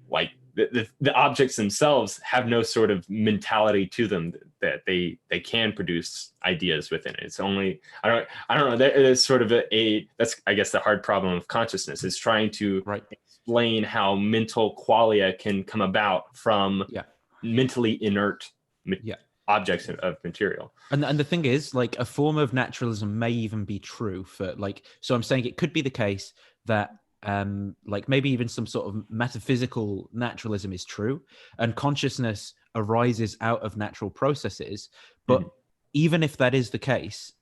like, the objects themselves have no sort of mentality to them that they can produce ideas within it. It's only, I don't know. There's sort of that's, I guess, the hard problem of consciousness, is trying to explain how mental qualia can come about from mentally inert objects of material. And the thing is, like, a form of naturalism may even be true for, like, so I'm saying it could be the case that like maybe even some sort of metaphysical naturalism is true, and consciousness arises out of natural processes. But even if that is the case,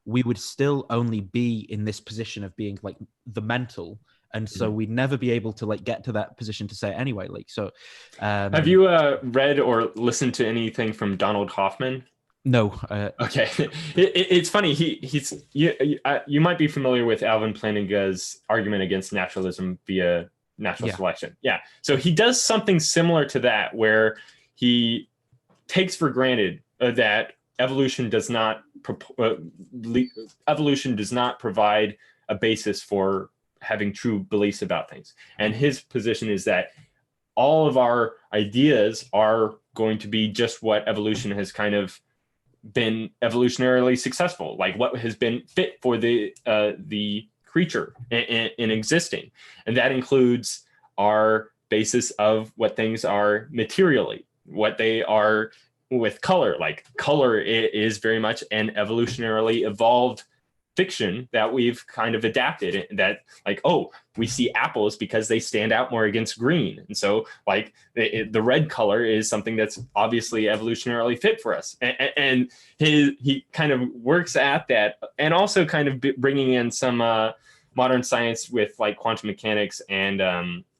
we would still only be in this position of being like the mental, and so we'd never be able to like get to that position to say it anyway. Like, so have you read or listened to anything from Donald Hoffman? No. Okay. It's funny. You might be familiar with Alvin Plantinga's argument against naturalism via natural selection. Yeah. So he does something similar to that, where he takes for granted that evolution does not provide a basis for having true beliefs about things. And his position is that all of our ideas are going to be just what evolution has kind of been evolutionarily successful, like what has been fit for the creature in existing. And that includes our basis of what things are materially, what they are with color. Like, color is very much an evolutionarily evolved fiction that we've kind of adapted, that, like, oh, we see apples because they stand out more against green, and so, like, the red color is something that's obviously evolutionarily fit for us. And he kind of works at that, and also kind of bringing in some modern science with, like, quantum mechanics and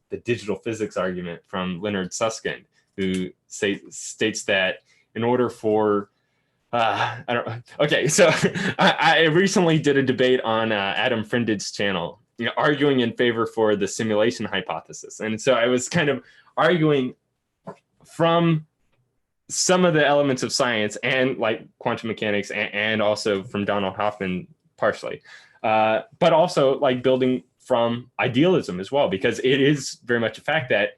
the digital physics argument from Leonard Susskind, who states that in order for I don't know. Okay, so I recently did a debate on Adam Frindid's channel, arguing in favor for the simulation hypothesis. And so I was kind of arguing from some of the elements of science and, like, quantum mechanics, and also from Donald Hoffman partially, but also, like, building from idealism as well, because it is very much a fact that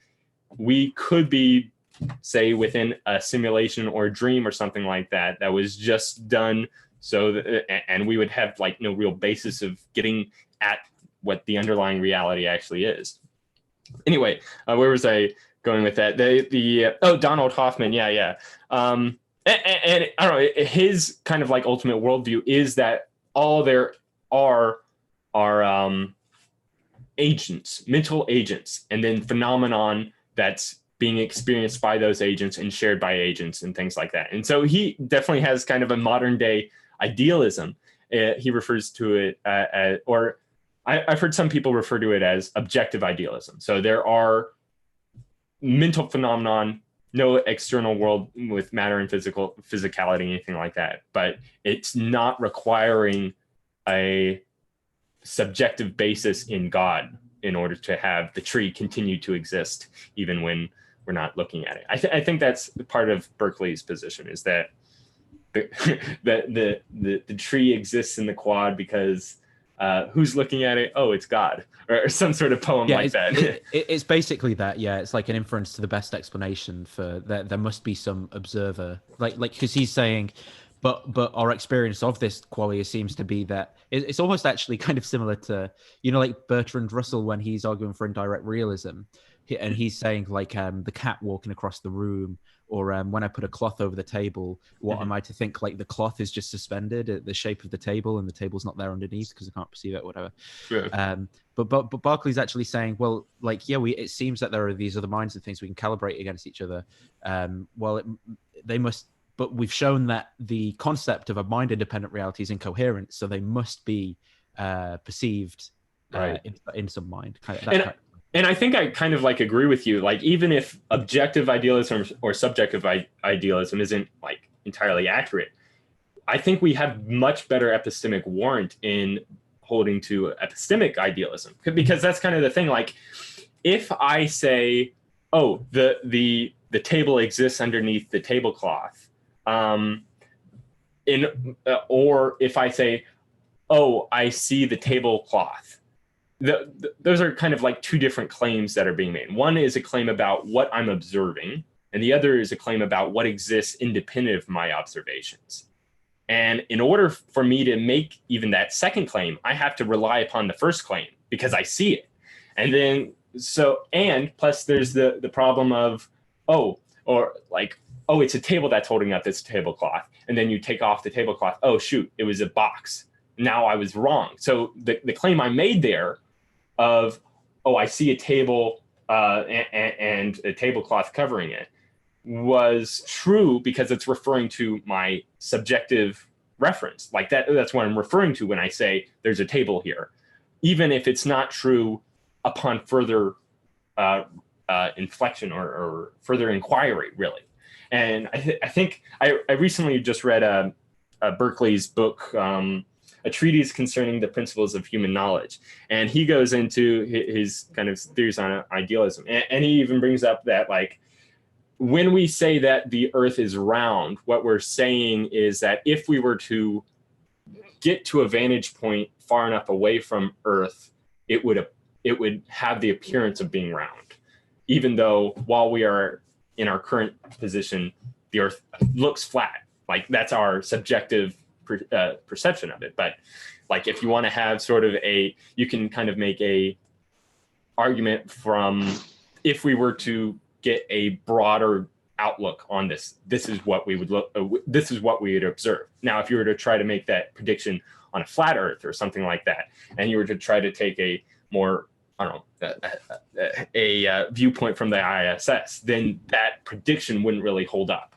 we could be, say, within a simulation or a dream or something like that was just done so that, and we would have, like, no real basis of getting at what the underlying reality actually is. Anyway, where was I going with that? Donald Hoffman, and I don't know, his kind of, like, ultimate worldview is that all there are agents, mental agents, and then phenomenon that's being experienced by those agents and shared by agents and things like that. And so he definitely has kind of a modern day idealism. He refers to it I've heard some people refer to it as objective idealism. So there are mental phenomenon, no external world with matter and physicality, anything like that, but it's not requiring a subjective basis in God in order to have the tree continue to exist, even when we're not looking at it. I think that's part of Berkeley's position, is that the tree exists in the quad because who's looking at it? Oh, it's God, or some sort of poem like that. It's basically that. Yeah, it's like an inference to the best explanation for that. There must be some observer, like because he's saying, but our experience of this qualia seems to be that it's almost actually kind of similar to, like, Bertrand Russell when he's arguing for indirect realism, and he's saying like the cat walking across the room, or when I put a cloth over the table, what am I to think? Like the cloth is just suspended at the shape of the table, and the table's not there underneath because I can't perceive it, whatever. Yeah. But Berkeley's actually saying, well, like, yeah, it seems that there are these other minds and things we can calibrate against each other. They must, but we've shown that the concept of a mind-independent reality is incoherent, so they must be perceived in some mind. And I think I kind of like agree with you. Like, even if objective idealism or subjective idealism isn't like entirely accurate, I think we have much better epistemic warrant in holding to epistemic idealism, because that's kind of the thing. Like, if I say, oh, the table exists underneath the tablecloth, or if I say, oh, I see the tablecloth, those are kind of like two different claims that are being made. One is a claim about what I'm observing, and the other is a claim about what exists independent of my observations. And in order for me to make even that second claim, I have to rely upon the first claim because I see it. And then, and plus there's the problem of, it's a table that's holding up this tablecloth. And then you take off the tablecloth. Oh, shoot, it was a box. Now I was wrong. So the claim I made there of, I see a table and a tablecloth covering it, was true because it's referring to my subjective reference. Like that's what I'm referring to when I say there's a table here, even if it's not true upon further inflection or further inquiry, really. And I think I recently just read Berkeley's book, A Treatise Concerning the Principles of Human Knowledge. And he goes into his kind of theories on idealism. And he even brings up that, like, when we say that the Earth is round, what we're saying is that if we were to get to a vantage point far enough away from Earth, it would have the appearance of being round, even though while we are in our current position, the Earth looks flat. Like, that's our subjective perception of it. But like, if you want to have sort of you can kind of make a argument from, if we were to get a broader outlook on this is what we would this is what we would observe. Now, if you were to try to make that prediction on a flat Earth or something like that, and you were to try to take a more, a viewpoint from the ISS, then that prediction wouldn't really hold up.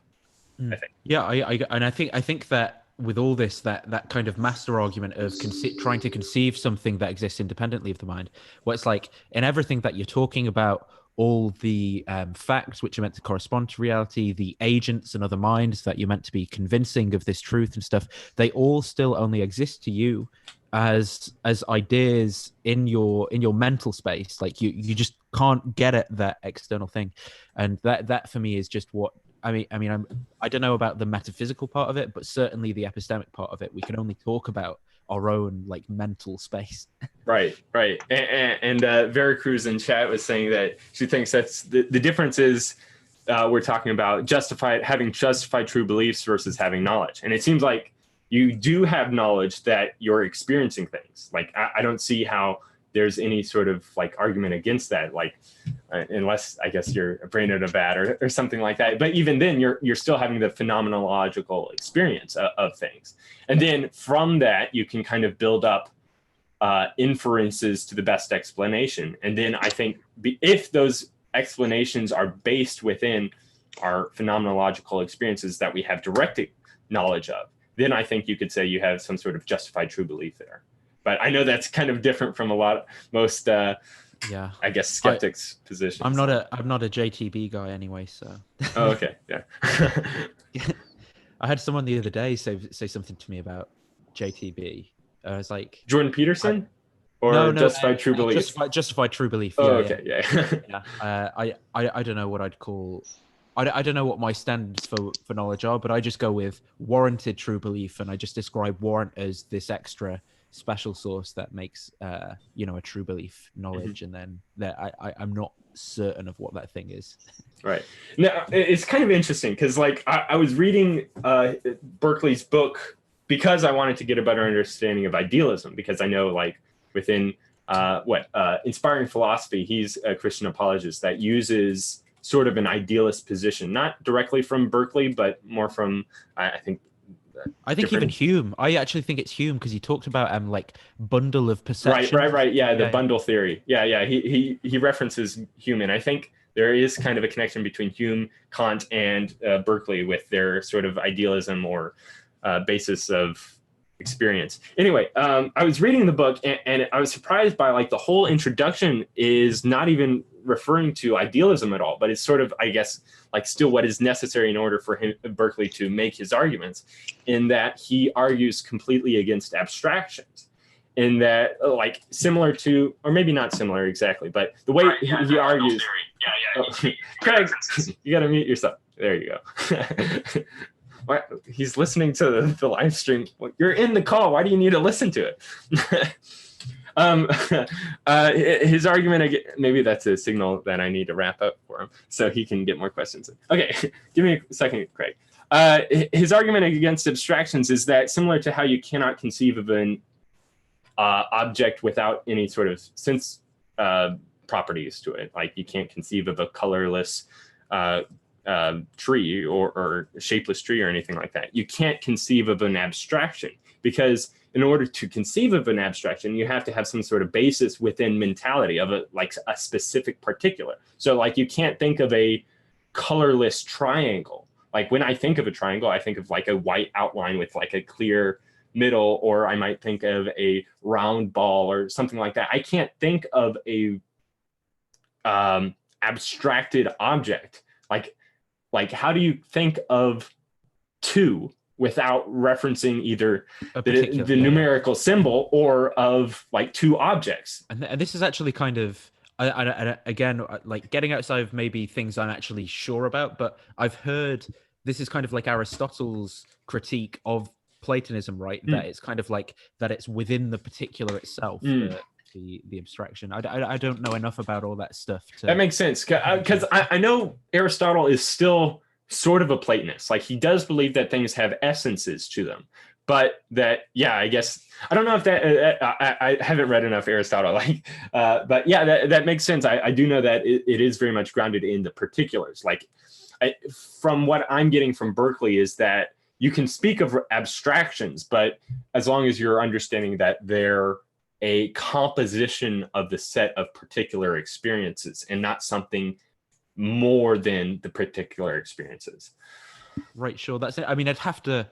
I think. Yeah, I think that with all this, that kind of master argument of trying to conceive something that exists independently of the mind, where it's like, in everything that you're talking about, all the facts which are meant to correspond to reality, the agents and other minds that you're meant to be convincing of this truth and stuff, they all still only exist to you as ideas in your mental space. Like, you just can't get at that external thing. And that for me is just what I don't know about the metaphysical part of it, but certainly the epistemic part of it, we can only talk about our own like mental space. Right. And Vera Cruz in chat was saying that she thinks that's the difference is we're talking about having justified true beliefs versus having knowledge. And it seems like you do have knowledge that you're experiencing things. Like, I don't see how there's any sort of like argument against that, like unless I guess you're a brain in a vat or something like that. But even then, you're still having the phenomenological experience of things, and then from that you can kind of build up inferences to the best explanation. And then I think if those explanations are based within our phenomenological experiences that we have direct knowledge of, then I think you could say you have some sort of justified true belief there. But I know that's kind of different from most I guess skeptics' positions. I'm not a JTB guy anyway, so. Oh, okay, yeah. I had someone the other day say something to me about JTB. I was like, Jordan Peterson, or justified true belief. Justified true belief. Oh, okay, yeah. I don't know what I'd call. I don't know what my standards for knowledge are, but I just go with warranted true belief, and I just describe warrant as this extra special source that makes a true belief knowledge. Mm-hmm. And then I'm not certain of what that thing is. Right. Now, it's kind of interesting because like I was reading Berkeley's book because I wanted to get a better understanding of idealism, because I know like within Inspiring Philosophy. He's a Christian apologist that uses sort of an idealist position, not directly from Berkeley, but more from, I think even Hume. I actually think it's Hume because he talked about like bundle of perception. Right. Yeah, the bundle theory. Yeah. He references Hume, and I think there is kind of a connection between Hume, Kant, and Berkeley with their sort of idealism or basis of experience. Anyway, I was reading the book, and I was surprised by like the whole introduction is not even referring to idealism at all, but it's sort of, I guess, like still what is necessary in order for Berkeley to make his arguments, in that he argues completely against abstractions, in that like similar to, or maybe not similar exactly, but the way he argues. Craig, you got to mute yourself. There you go. He's listening to the live stream. You're in the call. Why do you need to listen to it? His argument, maybe that's a signal that I need to wrap up for him so he can get more questions in. Okay, give me a second, Craig. His argument against abstractions is that similar to how you cannot conceive of an object without any sort of sense properties to it. Like you can't conceive of a colorless tree or shapeless tree or anything like that. You can't conceive of an abstraction, because in order to conceive of an abstraction, you have to have some sort of basis within mentality of a specific particular. So like you can't think of a colorless triangle. Like when I think of a triangle, I think of like a white outline with like a clear middle, or I might think of a round ball or something like that. I can't think of a abstracted object. Like how do you think of two without referencing either the numerical symbol or of like two objects? And this is actually kind of, again, like getting outside of maybe things I'm actually sure about, but I've heard this is kind of like Aristotle's critique of Platonism, right? That it's kind of like that it's within the particular itself. The abstraction. I don't know enough about all that stuff. That makes sense, because I know Aristotle is still sort of a Platonist. Like he does believe that things have essences to them, but that, yeah, I guess I don't know if that I haven't read enough Aristotle. Like, but yeah, that makes sense. I do know that it is very much grounded in the particulars. Like, from what I'm getting from Berkeley is that you can speak of abstractions, but as long as you're understanding that they're a composition of the set of particular experiences and not something more than the particular experiences. Right, sure. That's it. I mean, I'd have to,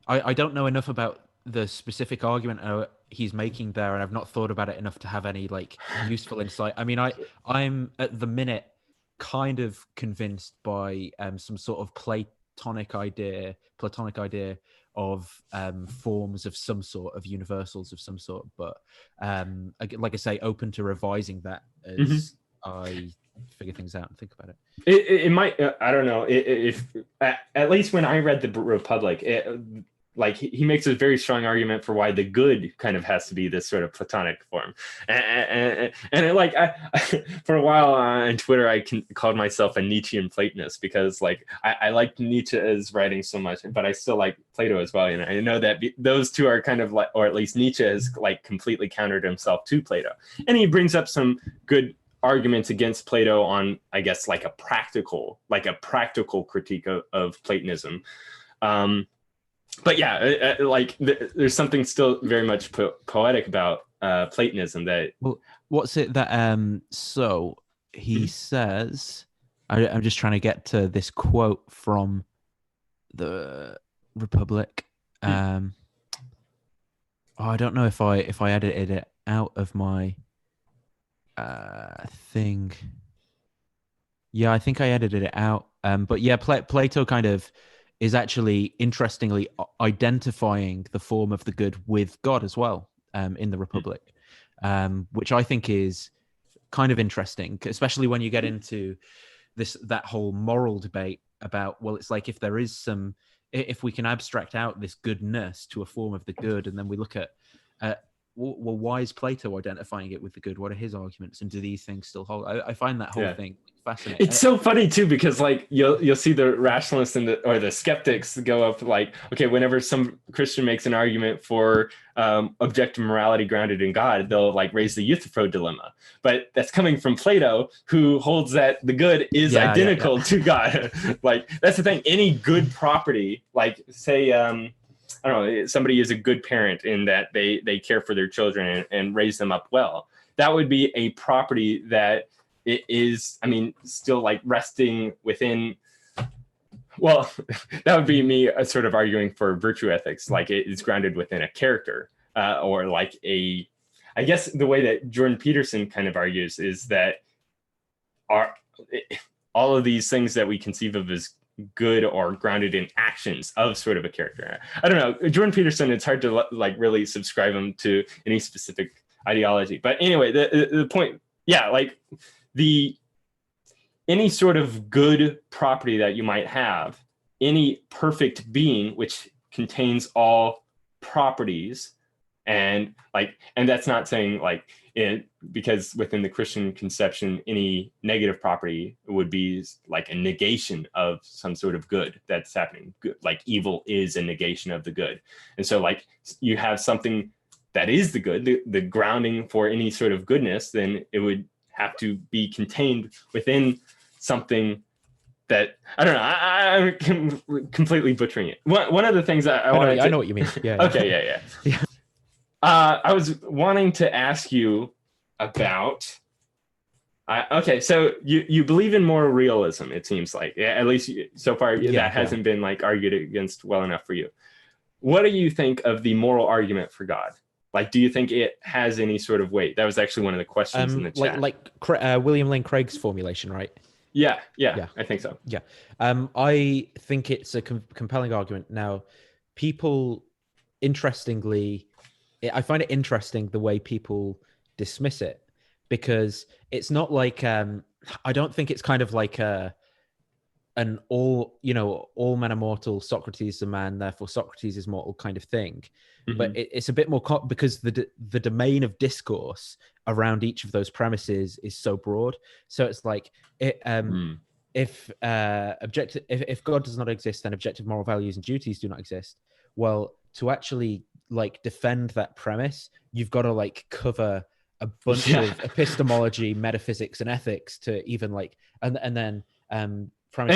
I don't know enough about the specific argument he's making there, and I've not thought about it enough to have any like useful insight. I mean, I'm at the minute kind of convinced by some sort of Platonic idea of forms of some sort, of universals of some sort, but like I say, open to revising that as I figure things out and think about it. It might, I don't know, if at least when I read the Republic, like he makes a very strong argument for why the good kind of has to be this sort of Platonic form, and like for a while on Twitter I called myself a Nietzschean Platonist, because like I liked Nietzsche's writing so much, but I still like Plato as well. And I know that those two are kind of like, or at least Nietzsche has like completely countered himself to Plato, and he brings up some good arguments against Plato on, I guess, like a practical critique of Platonism. But yeah, like there's something still very much poetic about Platonism. That, well, what's it that so he says, I'm just trying to get to this quote from the Republic. I don't know if I edited it out of my thing. Yeah, I think I edited it out. But yeah, Plato kind of is actually interestingly identifying the form of the good with God as well in the Republic, which I think is kind of interesting, especially when you get into that whole moral debate about, well, it's like if we can abstract out this goodness to a form of the good, and then we look at well, why is Plato identifying it with the good? What are his arguments, and do these things still hold? I find that whole thing fascinating. It's so funny too, because like you'll see the rationalists and the skeptics go up like, okay, whenever some Christian makes an argument for objective morality grounded in God, they'll like raise the Euthyphro dilemma. But that's coming from Plato, who holds that the good is identical to God. Like that's the thing. Any good property, like say I don't know, somebody is a good parent in that they care for their children and raise them up well. That would be a property that it is, I mean, still like resting within, well, that would be me sort of arguing for virtue ethics, like it is grounded within a character or like I guess the way that Jordan Peterson kind of argues is that all of these things that we conceive of as good or grounded in actions of sort of a character. I don't know, Jordan Peterson, it's hard to like really subscribe him to any specific ideology. But anyway, the point, yeah, like any sort of good property that you might have, any perfect being which contains all properties, and that's not saying like it, because within the Christian conception, any negative property would be like a negation of some sort of good that's happening. Good, like evil is a negation of the good, and so like you have something that is the good, the grounding for any sort of goodness, then it would have to be contained within something that I don't know. I'm completely butchering it. One of the things I know what you mean. Yeah. Okay. Yeah. I was wanting to ask you about. Okay, so you believe in moral realism. It seems like, at least so far, that hasn't been like argued against well enough for you. What do you think of the moral argument for God? Like, do you think it has any sort of weight? That was actually one of the questions in the chat. Like William Lane Craig's formulation, right? Yeah, I think so. Yeah. I think it's a compelling argument. Now, people, interestingly, I find it interesting the way people dismiss it, because it's not like, I don't think it's kind of like an all men are mortal, Socrates is a man, therefore Socrates is mortal kind of thing. Mm-hmm. But it's a bit more because the domain of discourse around each of those premises is so broad. So it's like if God does not exist, then objective moral values and duties do not exist. Well, to actually like defend that premise, you've got to like cover a bunch of epistemology, metaphysics, and ethics to even like, and then and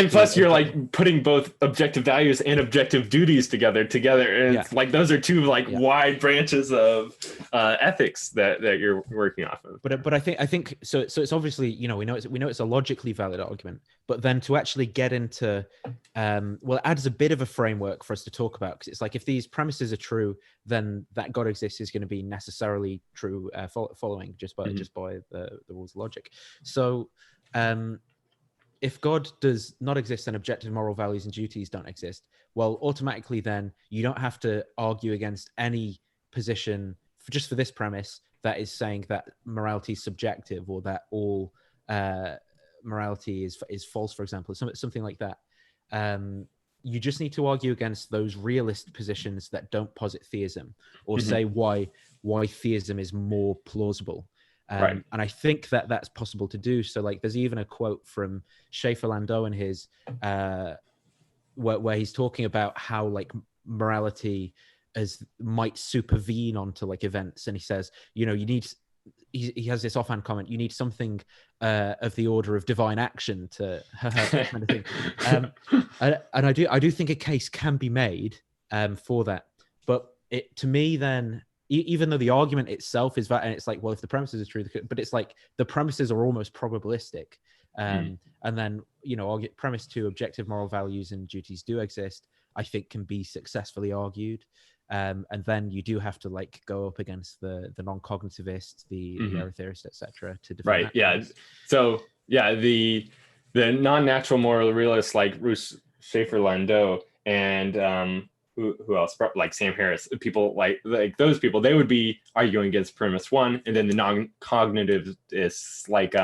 plus you're like putting both objective values and objective duties together and it's like those are two like wide branches of ethics that you're working off of. But I think so it's obviously, we know it's a logically valid argument, but then to actually get into it adds a bit of a framework for us to talk about, because it's like if these premises are true, then that God exists is going to be necessarily true, following just by the rules of logic. So if God does not exist and objective moral values and duties don't exist, well, automatically then you don't have to argue against any position just for this premise that is saying that morality is subjective, or that all morality is false, for example, something like that. You just need to argue against those realist positions that don't posit theism, or say why theism is more plausible. And I think that that's possible to do. So like there's even a quote from Schaefer-Landau in his where he's talking about how like morality might supervene onto like events, and he says, you need, he has this offhand comment, you need something of the order of divine action to kind of thing. And I do think a case can be made for that, but to me then, even though the argument itself is that, and it's like, well, if the premises are true, but it's like the premises are almost probabilistic. And then, premise 2, objective moral values and duties do exist, I think can be successfully argued. And then you do have to like go up against the non-cognitivists, the error theorists, etc. to defend that. Yeah. So the non-natural moral realists like Bruce Schaefer-Landau and who else? Like Sam Harris, people like those people, they would be arguing against premise 1, and then the non-cognitivists like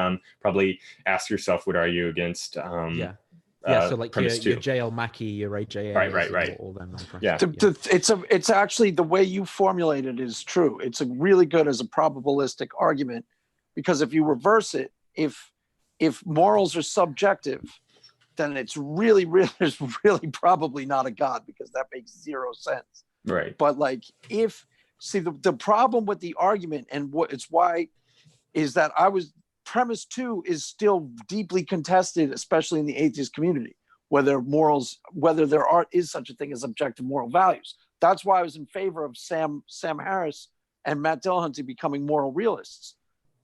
probably Ask Yourself would argue against so like your J.L. Mackie, your A.J.A. Right. All them. It's actually the way you formulate it is true. It's really good as a probabilistic argument, because if you reverse it, if if morals are subjective, then it's really, really, there's really probably not a God, because that makes zero sense. Right. But like, the problem with the argument, and what it's why, is that premise 2 is still deeply contested, especially in the atheist community, whether there is such a thing as objective moral values. That's why I was in favor of Sam Harris and Matt Dillahunty becoming moral realists,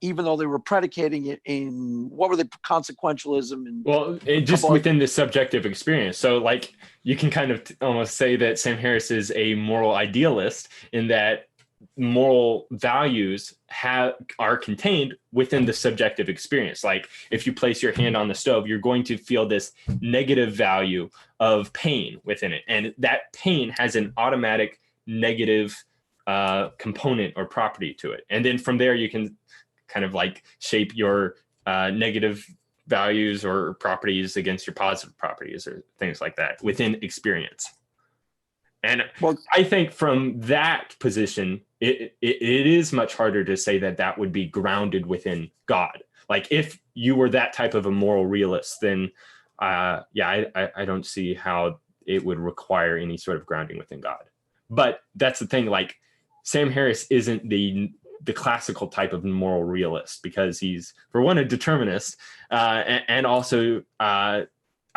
even though they were predicating it in, what were they, consequentialism, and just within the subjective experience. So like, you can kind of almost say that Sam Harris is a moral idealist, in that moral values are contained within the subjective experience. Like, if you place your hand on the stove, you're going to feel this negative value of pain within it, and that pain has an automatic negative component or property to it. And then from there, you can kind of like shape your negative values or properties against your positive properties, or things like that within experience. And I think from that position, it is much harder to say that would be grounded within God. Like, if you were that type of a moral realist, then I don't see how it would require any sort of grounding within God. But that's the thing, like, Sam Harris isn't the classical type of moral realist, because he's, for one, a determinist, and also I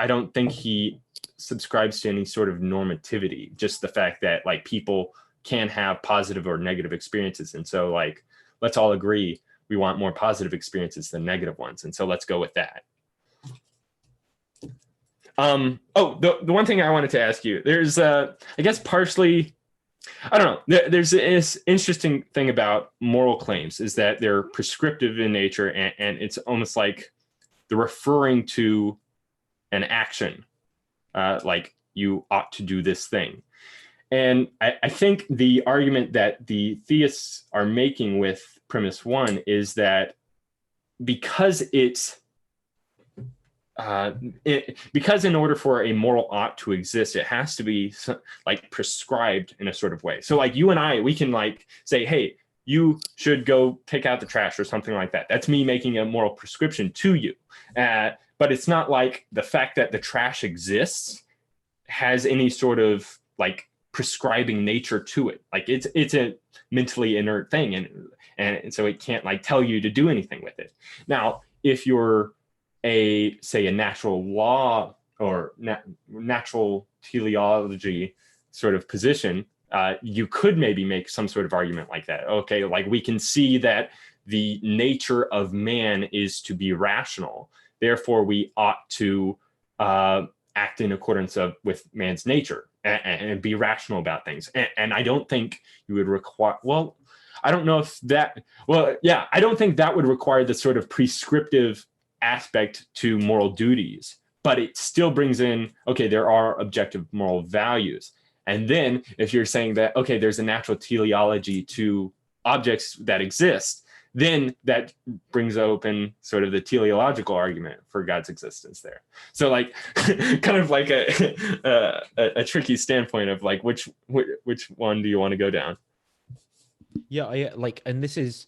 don't think he subscribes to any sort of normativity, just the fact that like people can have positive or negative experiences, and so like, let's all agree we want more positive experiences than negative ones, and so let's go with that. The one thing I wanted to ask you, there's I guess partially, I don't know, there's this interesting thing about moral claims, is that they're prescriptive in nature, and it's almost like they're referring to an action, like you ought to do this thing. And I think the argument that the theists are making with premise 1 is that because because in order for a moral ought to exist, it has to be like prescribed in a sort of way. So like, you and I, we can like say, hey, you should go take out the trash or something like that. That's me making a moral prescription to you. But it's not like the fact that the trash exists has any sort of like prescribing nature to it. Like, it's a mentally inert thing, and so it can't like tell you to do anything with it. Now, if you're a natural law or natural teleology sort of position, you could maybe make some sort of argument like that. Okay, like, we can see that the nature of man is to be rational, therefore we ought to act in accordance with man's nature and be rational about things. And I don't think you would require, I don't know if that, I don't think that would require the sort of prescriptive aspect to moral duties, but it still brings in, okay, there are objective moral values. And then if you're saying that, okay, there's a natural teleology to objects that exist, then that brings open sort of the teleological argument for God's existence there. So like, kind of like a tricky standpoint of like, which one do you want to go down? Yeah, like, and this is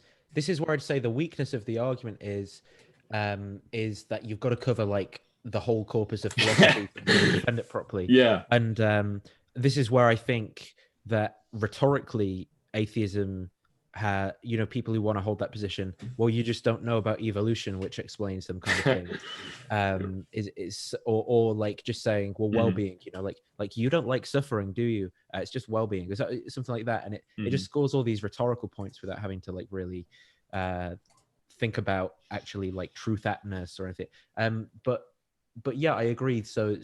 where I'd say the weakness of the argument is that you've got to cover like the whole corpus of philosophy to really defend it properly. Yeah. And this is where I think that rhetorically atheism, people who want to hold that position, well, you just don't know about evolution, which explains some kind of thing. Or like just saying, well, well-being, like you don't like suffering, do you? It's just well-being, something like that, and it just scores all these rhetorical points without having to like really think about actually like truth-atness or anything. But yeah, I agree. So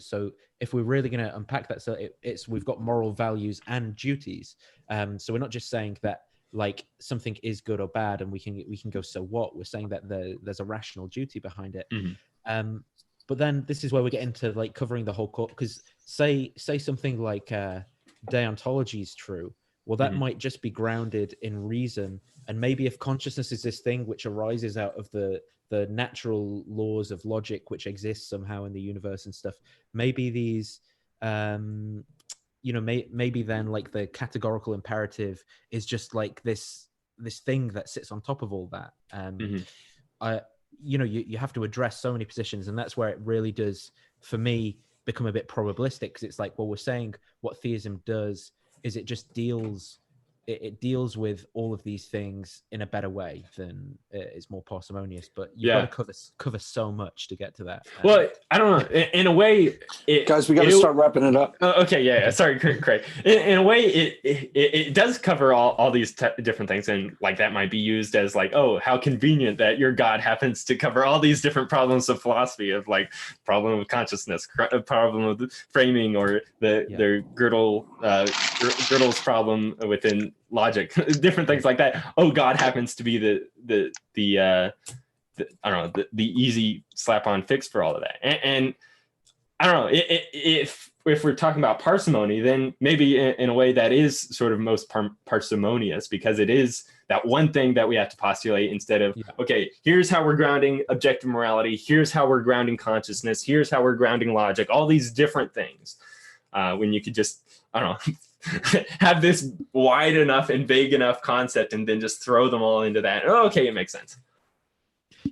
if we're really going to unpack that, so we've got moral values and duties. So we're not just saying that like something is good or bad and we can go, so what? We're saying that there's a rational duty behind it. But then this is where we get into like covering the whole court, because say something like deontology is true, well, that might just be grounded in reason. And maybe if consciousness is this thing which arises out of the natural laws of logic which exist somehow in the universe and stuff, maybe these maybe then like the categorical imperative is just like this thing that sits on top of all that. you have to address so many positions, and that's where it really does, for me, become a bit probabilistic, because it's like, well, we're saying what theism does is it just deals with all of these things in a better way than it's more parsimonious, but you've got to cover so much to get to that. Well, I don't know. In a way, guys, we got to start wrapping it up. Okay, yeah. Sorry, Craig. In a way, it does cover all these different things, and like that might be used as like, oh, how convenient that your God happens to cover all these different problems of philosophy, of like problem of consciousness, problem of framing, or the Gödel's problem within logic, different things like that. Oh, God happens to be the I don't know, the easy slap-on fix for all of that. And I don't know, if we're talking about parsimony, then maybe in a way that is sort of most parsimonious, because it is that one thing that we have to postulate instead of, okay, here's how we're grounding objective morality, here's how we're grounding consciousness, here's how we're grounding logic, all these different things. When you could just, I don't know, have this wide enough and vague enough concept and then just throw them all into that. Oh, okay, it makes sense.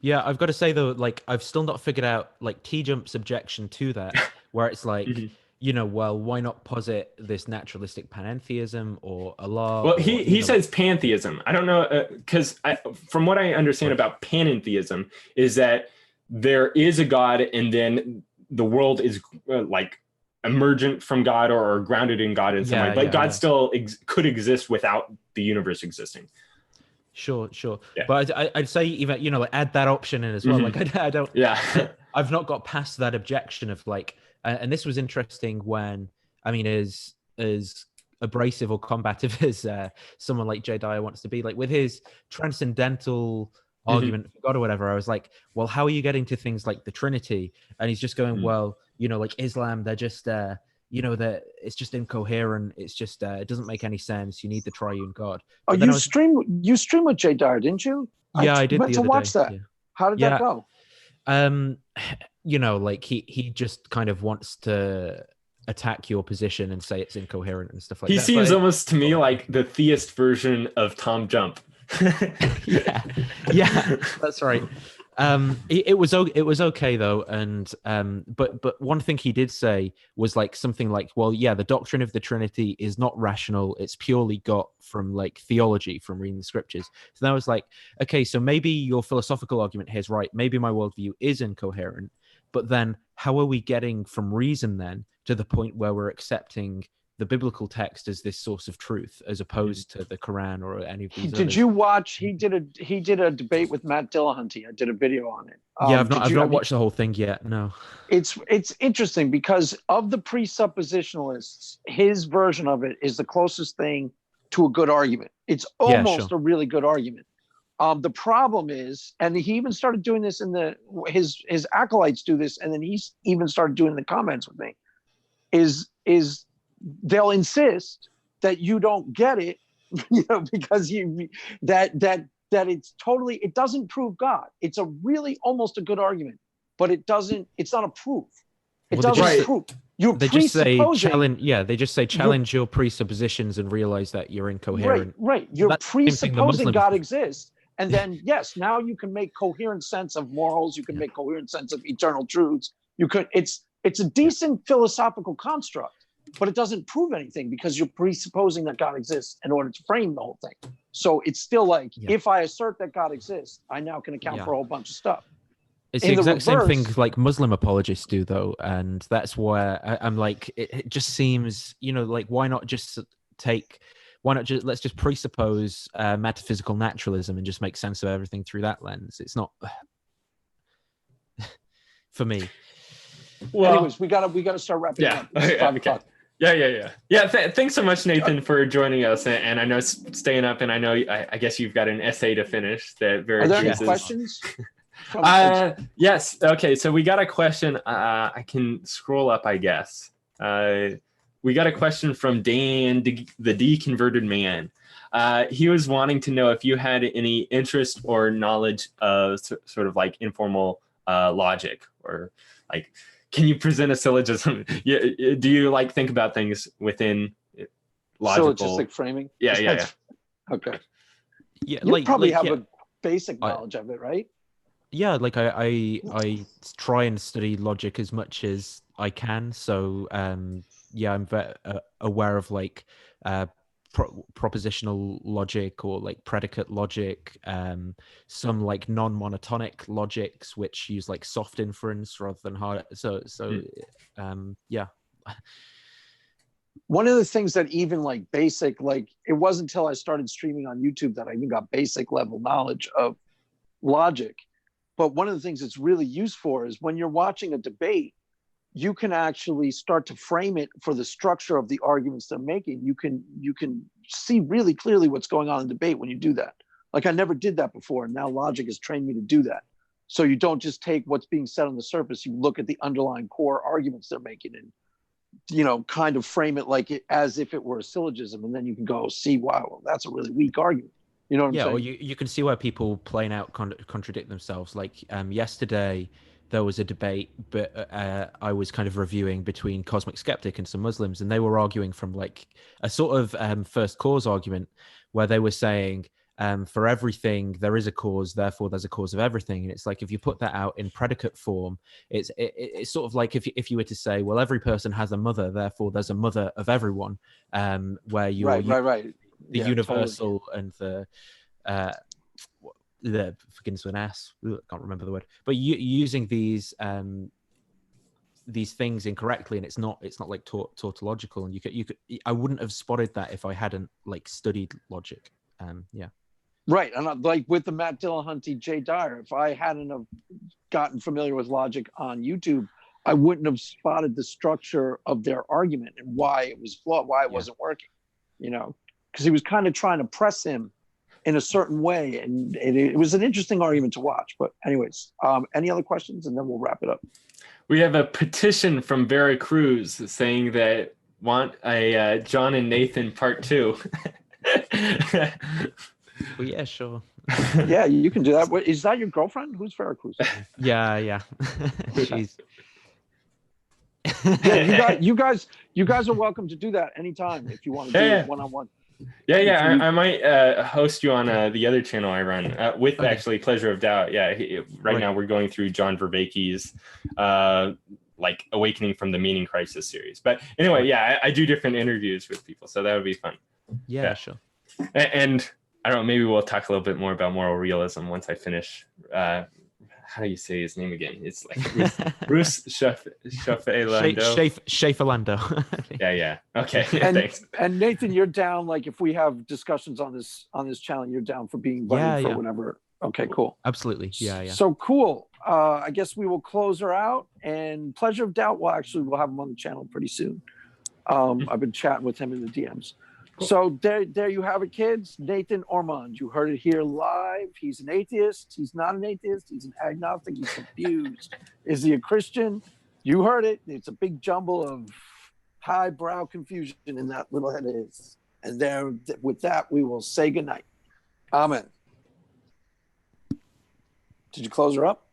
Yeah, I've got to say though, like I've still not figured out like T-Jump's objection to that, where it's like, well, why not posit this naturalistic panentheism or Allah? Well, he says pantheism. I don't know, because from what I understand about panentheism is that there is a God, and then the world is like emergent from God or grounded in God in some way, but God still could exist without the universe existing. Sure. Yeah. But I'd say even, like add that option in as well. Like I don't, I've not got past that objection of like, and this was interesting when, I mean, as abrasive or combative as someone like Jay Dyer wants to be, like with his transcendental argument for God or whatever, I was like, well, how are you getting to things like the Trinity? And he's just going, well, like Islam, they're just, that it's just incoherent. It's just it doesn't make any sense. You need the triune God. Oh, you stream with Jay Dyer, didn't you? Yeah, I did. Went to watch that. Yeah. How did that go? Like he just kind of wants to attack your position and say it's incoherent and stuff like that. He seems almost to me like the theist version of Tom Jump. yeah, that's right. It was okay though, and but one thing he did say was like something like, well, yeah, the doctrine of the Trinity is not rational, it's purely got from like theology, from reading the scriptures. So then I was like, okay, so maybe your philosophical argument here is right, maybe my worldview is incoherent, but then how are we getting from reason then to the point where we're accepting the biblical text as this source of truth, as opposed to the Quran or any of these? Did you watch? He did a debate with Matt Dillahunty. I did a video on it. Yeah, I've not watched the whole thing yet. No. It's interesting because of the presuppositionalists, his version of it is the closest thing to a good argument. It's almost a really good argument. The problem is, and he even started doing this his acolytes do this, and then he's even started doing the comments with me. Is they'll insist that you don't get it, because that it's totally, it doesn't prove God. It's a really almost a good argument, but it's not a proof. It doesn't prove. They just say challenge your presuppositions and realize that you're incoherent. Right. You're presupposing God exists. And then, yes, now you can make coherent sense of morals. You can make coherent sense of eternal truths. It's a decent philosophical construct, but it doesn't prove anything because you're presupposing that God exists in order to frame the whole thing. So it's still like, if I assert that God exists, I now can account for a whole bunch of stuff. It's the exact same thing like Muslim apologists do, though. And that's where I'm like, it just seems, like, let's just presuppose metaphysical naturalism and just make sense of everything through that lens. It's not for me. Well, anyways, we gotta start wrapping up. Okay. Yeah. Thanks so much, Nathan, for joining us. And I know staying up, and I know I guess you've got an essay to finish. Are there any questions? Yes. Okay. So we got a question. I can scroll up, I guess. We got a question from Dan, the deconverted man. He was wanting to know if you had any interest or knowledge of sort of like informal logic, or like, can you present a syllogism? Do you like think about things within logical? Syllogistic framing? Yeah. Okay. Yeah, you probably have a basic knowledge of it, right? Yeah, like I try and study logic as much as I can. So yeah, I'm aware of like propositional logic or like predicate logic, some like non-monotonic logics which use like soft inference rather than hard. So yeah. One of the things that even like basic, like it wasn't until I started streaming on YouTube that I even got basic level knowledge of logic. But one of the things it's really used for is when you're watching a debate, you can actually start to frame it for the structure of the arguments they're making. You can see really clearly what's going on in debate when you do that. Like I never did that before, and now logic has trained me to do that. So you don't just take what's being said on the surface, you look at the underlying core arguments they're making and kind of frame it like it as if it were a syllogism, and then you can go see, wow, well, that's a really weak argument. You know what I'm saying? Or you can see where people plain out contradict themselves. Like yesterday, there was a debate, but I was kind of reviewing between Cosmic Skeptic and some Muslims, and they were arguing from like a sort of first cause argument, where they were saying for everything there is a cause, therefore there's a cause of everything. And it's like if you put that out in predicate form, it's sort of like if you were to say, well, every person has a mother, therefore there's a mother of everyone, where you're right. The Yeah, universal totally. And the begins with an S. I can't remember the word, but using these things incorrectly, and it's not like tautological. And you could I wouldn't have spotted that if I hadn't like studied logic. Yeah. Right, and like with the Matt Dillahunty, Jay Dyer, if I hadn't have gotten familiar with logic on YouTube, I wouldn't have spotted the structure of their argument and why it was flawed, why it wasn't working. Because he was kind of trying to press him in a certain way, and it was an interesting argument to watch. But anyways, any other questions, and then we'll wrap it up. We have a petition from Vera Cruz saying that want a John and Nathan part 2. Well, yeah, sure. Yeah, you can do that. Is that your girlfriend? Who's Vera Cruz? Yeah. She's... Yeah, you guys are welcome to do that anytime if you want to do it one-on-one. Yeah, I might host you on the other channel I run with actually Pleasure of Doubt. Yeah, right now we're going through John Vervaeke's like Awakening from the Meaning Crisis series. But anyway, yeah, I do different interviews with people, so that would be fun. Yeah. Sure. And I don't know, maybe we'll talk a little bit more about moral realism once I finish. How do you say his name again? It's like Bruce Schaeffelando. Schaeffelando. Yeah. Okay. Thanks. And Nathan, you're down. Like if we have discussions on this channel, you're down for being invited for whenever. Okay, cool. Absolutely. Yeah. So cool. I guess we will close her out. And Pleasure of Doubt we'll have him on the channel pretty soon. I've been chatting with him in the DMs. Cool. So there you have it, kids. Nathan Ormond. You heard it here live. He's an atheist. He's not an atheist. He's an agnostic. He's confused. Is he a Christian? You heard it. It's a big jumble of highbrow confusion in that little head of his. And there, with that, we will say goodnight. Amen. Did you close her up?